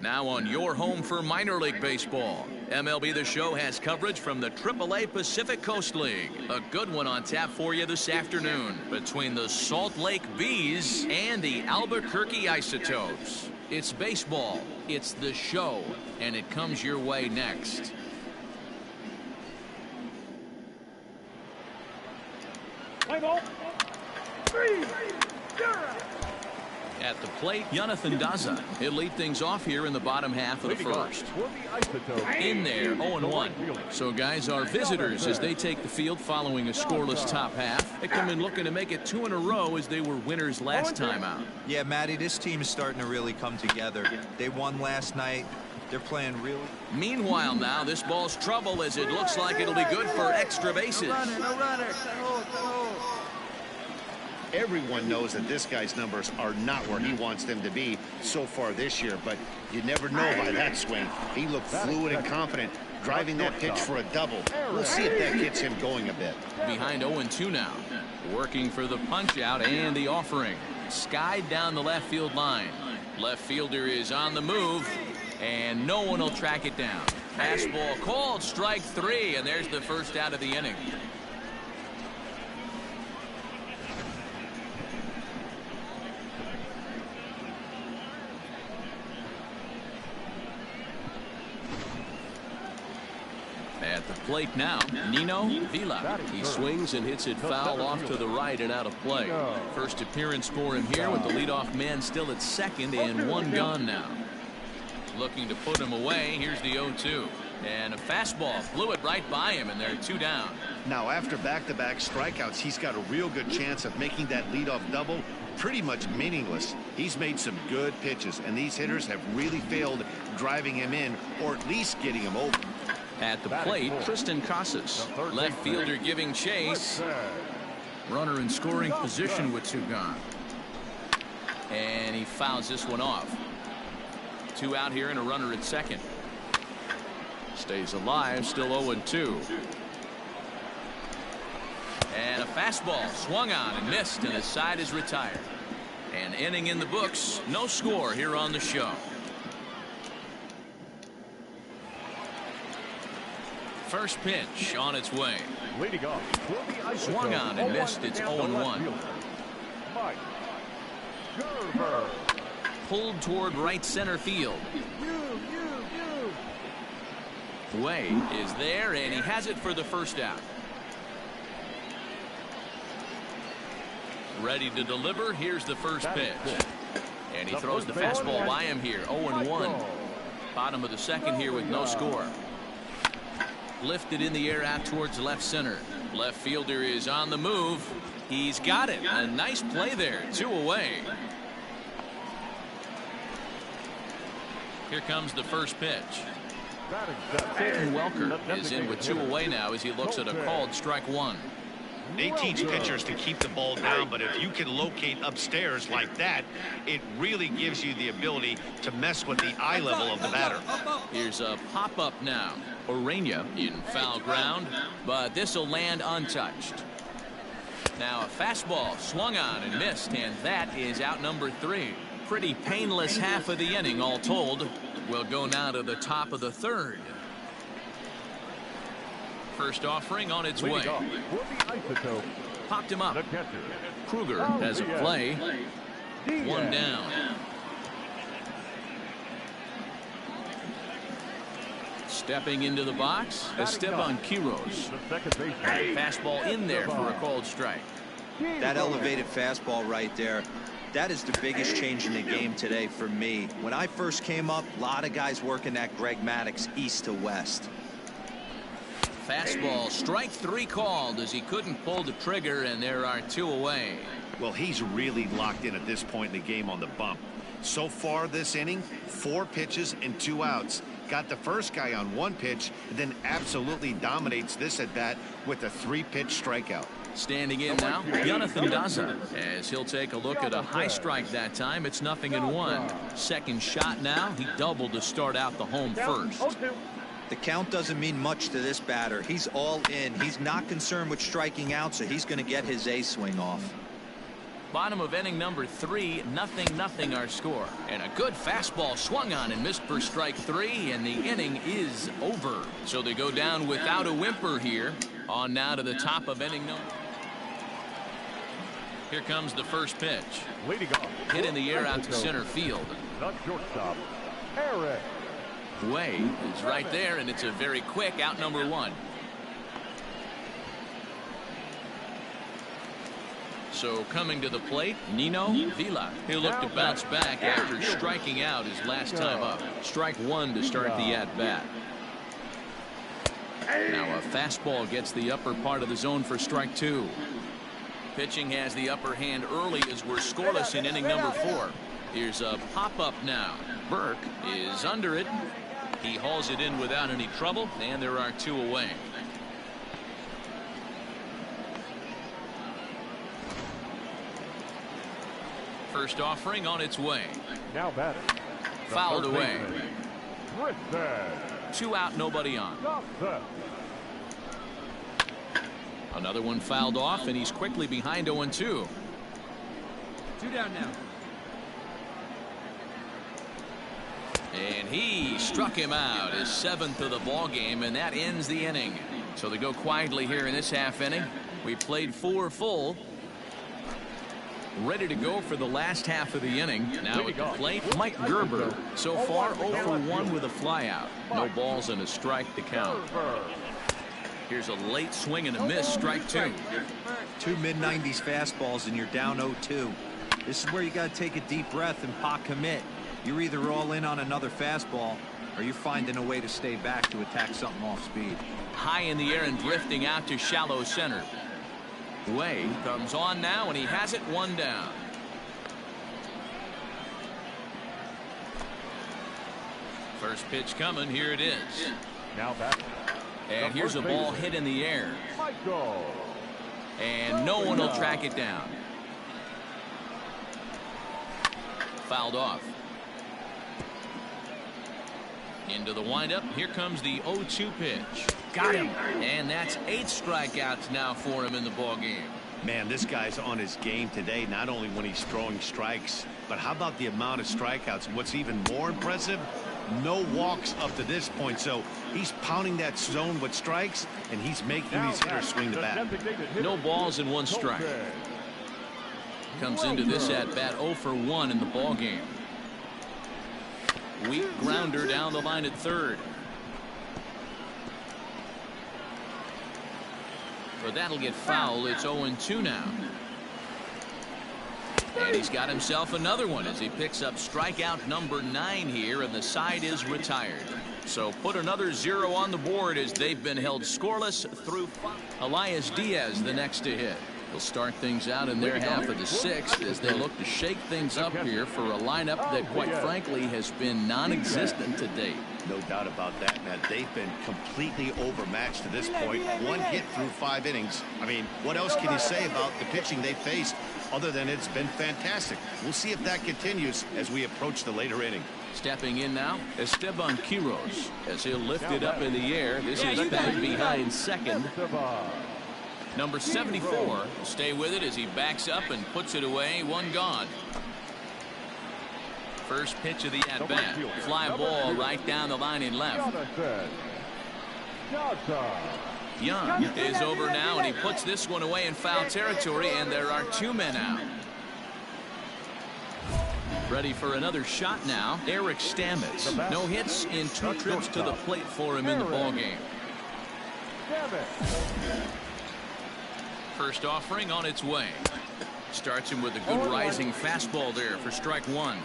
[SPEAKER 2] Now on your home for minor league baseball, MLB The Show has coverage from the Triple-A Pacific Coast League. A good one on tap for you this afternoon between the Salt Lake Bees and the Albuquerque Isotopes. It's baseball, it's The Show, and it comes your way next.
[SPEAKER 7] Play ball. 3-0.
[SPEAKER 2] At the plate, Jonathan Daza. He'll lead things off here in the bottom half of the first. In there, 0-1. So, guys, our visitors, as they take the field following a scoreless top half, they come in looking to make it 2 in a row as they were winners last time out.
[SPEAKER 4] Yeah, Matty, this team is starting to really come together. They won last night. They're playing really.
[SPEAKER 2] Meanwhile, now, this ball's trouble as it looks like it'll be good for extra bases.
[SPEAKER 7] No runner.
[SPEAKER 3] Everyone knows that this guy's numbers are not where he wants them to be so far this year, but you never know by that swing. He looked fluid and confident, driving that pitch for a double. We'll see if that gets him going a bit.
[SPEAKER 2] Behind 0-2 now. Working for the punch out and the offering. Skied down the left field line. Left fielder is on the move, and no one will track it down. Fastball called, strike 3, and there's the first out of the inning. At the plate now, Nino Vila.
[SPEAKER 5] He swings and hits it foul off to the right and out of play.
[SPEAKER 2] First appearance for him here with the leadoff man still at second and one gone now. Looking to put him away. Here's the 0-2. And a fastball blew it right by him, and they're 2 down.
[SPEAKER 3] Now, after back-to-back strikeouts, he's got a real good chance of making that leadoff double pretty much meaningless. He's made some good pitches, and these hitters have really failed driving him in or at least getting him over.
[SPEAKER 2] At the plate, Tristan Casas. Left fielder giving chase. Runner in scoring position with 2 gone. And he fouls this one off. 2 out here and a runner at second. Stays alive, still 0-2. And a fastball swung on and missed, and the side is retired. An inning in the books. No score here on the show. First pitch on its way.
[SPEAKER 6] Leading off.
[SPEAKER 2] Swung on and missed. It's 0-1.
[SPEAKER 6] Mike Gerber.
[SPEAKER 2] Pulled toward right center field. Way is there, and he has it for the first out. Ready to deliver. Here's the first pitch. And he throws the fastball by him here. 0-1. Bottom of the second here with no score. Lifted in the air out towards left center. Left fielder is on the move. He's got it. A nice play there. 2 away. Here comes the first pitch. Colton Welker is in with 2 away now as he looks at a called strike 1.
[SPEAKER 3] They teach pitchers to keep the ball down, but if you can locate upstairs like that, it really gives you the ability to mess with the eye level of the batter.
[SPEAKER 2] Here's a pop-up now. Orania in foul ground, but this will land untouched. Now a fastball swung on and missed, and that is out number 3. Pretty painless half of the inning all told. We'll go now to the top of the 3rd. First offering on its way. Popped him up. Kruger has a play. 1 down. Stepping into the box, Esteban Quiroz. Fastball in there for a called strike.
[SPEAKER 4] That elevated fastball right there. That is the biggest change in the game today for me. When I first came up, a lot of guys working that Greg Maddux east to west.
[SPEAKER 2] Fastball, strike 3 called as he couldn't pull the trigger, and there are 2 away.
[SPEAKER 3] Well, he's really locked in at this point in the game on the bump. So far this inning, 4 pitches and 2 outs. Got the first guy on 1 pitch, and then absolutely dominates this at bat with a 3-pitch strikeout.
[SPEAKER 2] Standing in now, Jonathan Daza, as he'll take a look at a high strike that time. It's 0-1. Second shot now. He doubled to start out the home first.
[SPEAKER 4] The count doesn't mean much to this batter. He's all in. He's not concerned with striking out, so he's going to get his A swing off.
[SPEAKER 2] Bottom of inning number 3, 0-0 our score. And a good fastball swung on and missed for strike 3, and the inning is over. So they go down without a whimper here. On now to the top of inning number. Here comes the first pitch.
[SPEAKER 6] Leading off.
[SPEAKER 2] Hit in the air out to center field.
[SPEAKER 6] Not shortstop. Eric.
[SPEAKER 2] Way is right there, and it's a very quick out number 1. So coming to the plate, Nino Vila. He'll look to bounce back after striking out his last time up. Strike 1 to start the at-bat. Now a fastball gets the upper part of the zone for strike 2. Pitching has the upper hand early as we're scoreless in inning number 4. Here's a pop-up now. Burke is under it. He hauls it in without any trouble, and there are 2 away. First offering on its way.
[SPEAKER 6] Now batting.
[SPEAKER 2] Fouled away.
[SPEAKER 6] Tristan.
[SPEAKER 2] 2 out, nobody on. Another one fouled off, and he's quickly behind 0-2.
[SPEAKER 8] 2 down now.
[SPEAKER 2] And he struck him out, his 7th of the ball game, and that ends the inning. So they go quietly here in this half inning. We played 4 full. Ready to go for the last half of the inning. Now at the plate, Mike Gerber. So far 0 for 1 with a flyout. No balls and a strike to count. Here's a late swing and a miss, strike 2.
[SPEAKER 4] 2 mid-90s fastballs and you're down 0-2. This is where you got to take a deep breath and pot commit. You're either all in on another fastball or you're finding a way to stay back to attack something off speed.
[SPEAKER 2] High in the air and drifting out to shallow center. Way comes on now and he has it 1 down. First pitch coming. Here it is.
[SPEAKER 6] Now back.
[SPEAKER 2] And here's a ball hit in the air.
[SPEAKER 6] Michael.
[SPEAKER 2] And no one will track it down. Fouled off. Into the windup. Here comes the 0-2 pitch. Got him. And that's 8 strikeouts now for him in the ball game.
[SPEAKER 3] Man, this guy's on his game today, not only when he's throwing strikes, but how about the amount of strikeouts? What's even more impressive, no walks up to this point. So he's pounding that zone with strikes, and he's making these hitters swing the bat.
[SPEAKER 2] No balls and 1 strike. Comes into this at bat 0 for 1 in the ball game. Weak grounder down the line at third. But that'll get foul. It's 0-2 now. And he's got himself another one as he picks up strikeout number 9 here, and the side is retired. So put another 0 on the board as they've been held scoreless through 5. Elias Diaz the next to hit. They'll start things out in their half of the 6th as they look to shake things up here for a lineup that quite frankly has been non-existent to date.
[SPEAKER 3] No doubt about that, man. They've been completely overmatched to this point. 1 hit through 5 innings. I mean, what else can you say about the pitching they faced other than it's been fantastic? We'll see if that continues as we approach the later inning.
[SPEAKER 2] Stepping in now, Esteban Quiroz as he'll lift it up in the air. This is back behind second. Number 74 will stay with it as he backs up and puts it away. 1 gone. First pitch of the at-bat. Fly ball right down the line in left. Young is over now, and he puts this one away in foul territory, and there are 2 men out. Ready for another shot now, Eric Stamets. No hits in 2 trips to the plate for him in the ballgame. First offering on its way. Starts him with a good rising fastball there for strike 1.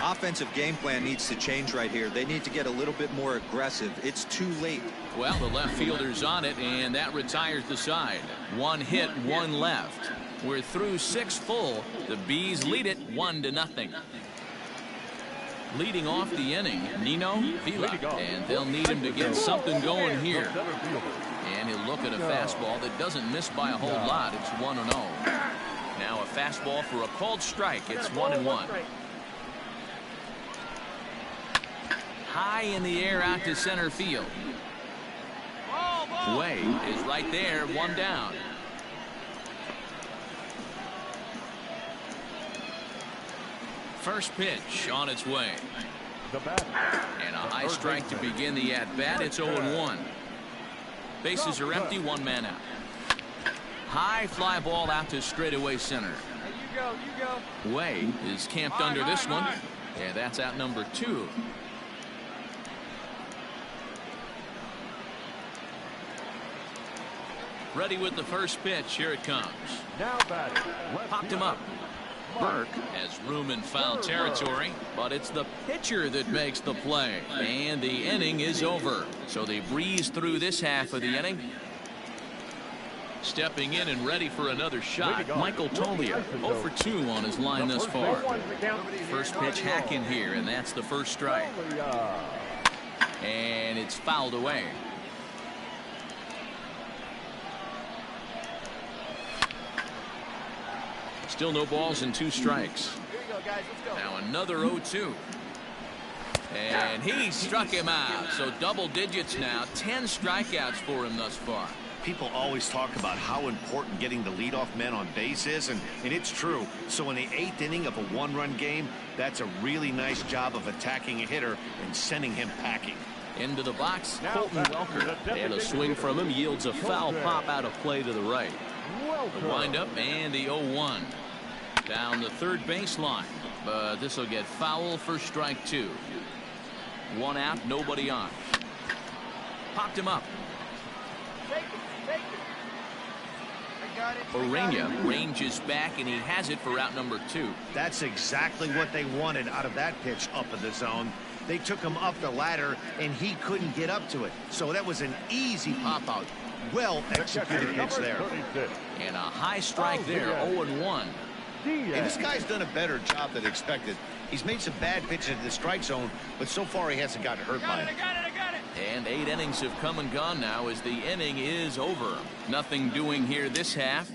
[SPEAKER 4] Offensive game plan needs to change right here. They need to get a little bit more aggressive. It's too late.
[SPEAKER 2] Well, the left fielder's on it, and that retires the side. 1 hit, 1 left. We're through 6 full. The Bees lead it 1-0. Leading off the inning, Nino Vila, and they'll need him to get something going here. And he'll look at a fastball that doesn't miss by a whole lot. It's 1-0. Now a fastball for a called strike. It's 1-1. High in the air out to center field. Way is right there, 1 down. First pitch on its way. And a high strike to begin the at-bat. It's 0-1. Bases are empty, 1 man out. High fly ball out to straightaway center. Way is camped under this one. And that's out number 2. Ready with the first pitch. Here it comes. Popped him up. Burke has room in foul territory, but it's the pitcher that makes the play. And the inning is over. So they breeze through this half of the inning. Stepping in and ready for another shot, Michael Toglia, 0 for 2 on his line thus far. First pitch hacking here, and that's the first strike. And it's fouled away. Still no balls and 2 strikes. Now another 0-2. And he struck him out. So double digits now. 10 strikeouts for him thus far.
[SPEAKER 3] People always talk about how important getting the leadoff man on base is, and it's true. So in the 8th inning of a one-run game, that's a really nice job of attacking a hitter and sending him packing.
[SPEAKER 2] Into the box, Colton Welker. And a swing from him yields a foul pop out of play to the right. The windup and the 0-1. Down the third baseline. But this will get foul for strike 2. 1 out, nobody on. Popped him up. Orena ranges back, and he has it for out number 2.
[SPEAKER 3] That's exactly what they wanted out of that pitch up in the zone. They took him up the ladder, and he couldn't get up to it. So that was an easy pop-out. Well executed pitch there.
[SPEAKER 2] And a high strike there, 0-1.
[SPEAKER 3] And this guy's done a better job than expected. He's made some bad pitches in the strike zone, but so far he hasn't gotten hurt by it.
[SPEAKER 2] And 8 innings have come and gone now as the inning is over. Nothing doing here this half.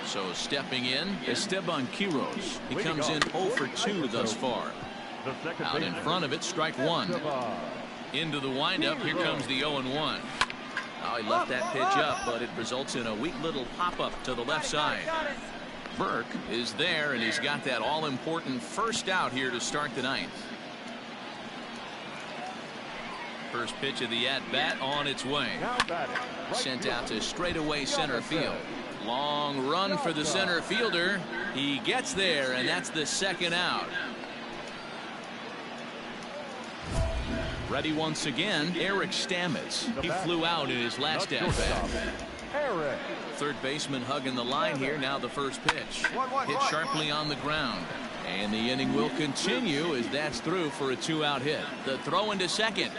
[SPEAKER 2] So stepping in, Esteban Quiroz. He comes in 0 for 2 thus far. Out in front of it, strike 1. Into the windup, here comes the 0-1. Oh, he left that pitch up, but it results in a weak little pop-up to the left side. Burke is there, and he's got that all-important first out here to start the 9th. First pitch of the at-bat on its way. Sent out to straightaway center field. Long run for the center fielder. He gets there, and that's the second out. Ready once again, Eric Stamets. He flew out in his last at-bat. Third baseman hugging the line here. Now the first pitch. Hit sharply on the ground. And the inning will continue as that's through for a 2-out hit. The throw into second.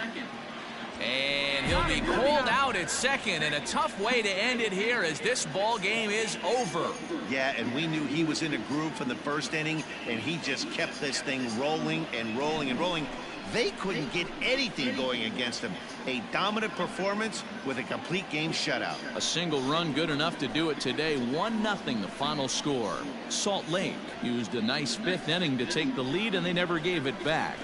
[SPEAKER 2] And he'll be called out at second, and a tough way to end it here as this ball game is over.
[SPEAKER 3] Yeah, and we knew he was in a groove from the first inning, and he just kept this thing rolling and rolling and rolling. They couldn't get anything going against him. A dominant performance with a complete game shutout.
[SPEAKER 2] A single run good enough to do it today. 1-0 the final score. Salt Lake used a nice 5th inning to take the lead, and they never gave it back.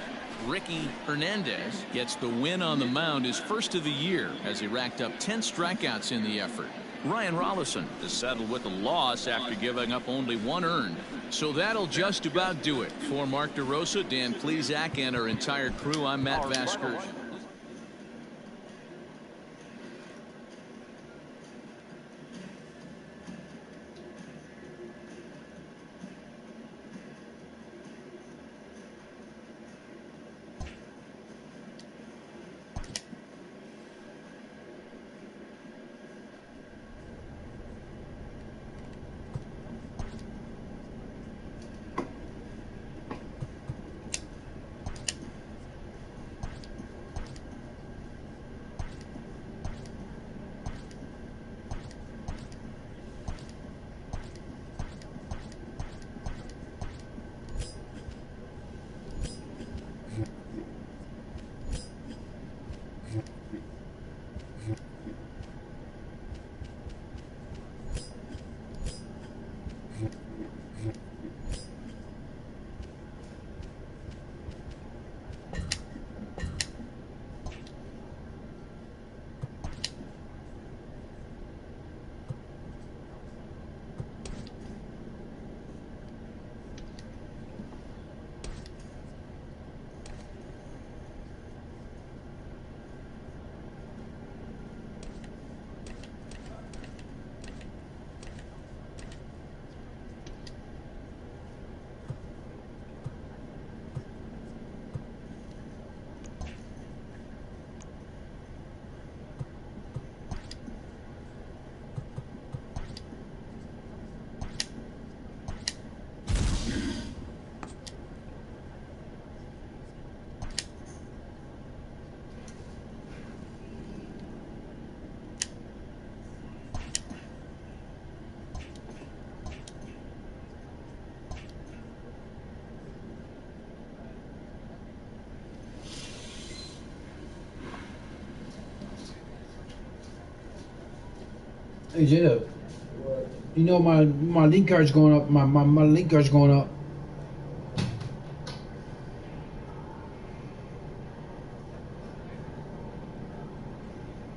[SPEAKER 2] Ricky Hernandez gets the win on the mound, his first of the year, as he racked up 10 strikeouts in the effort. Ryan Rollison is settled with a loss after giving up only 1 earned. So that'll just about do it. For Mark DeRosa, Dan Plesac, and our entire crew, I'm Matt Vasgersian.
[SPEAKER 8] Hey J-Dub, you know my link card's going up. My link card's going up.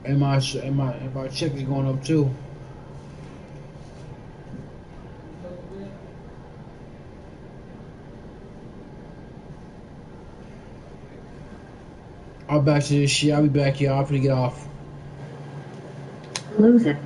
[SPEAKER 8] And my check is going up too. I'll back to this shit. I'll be back here. I'll have to get off.
[SPEAKER 9] Lose it.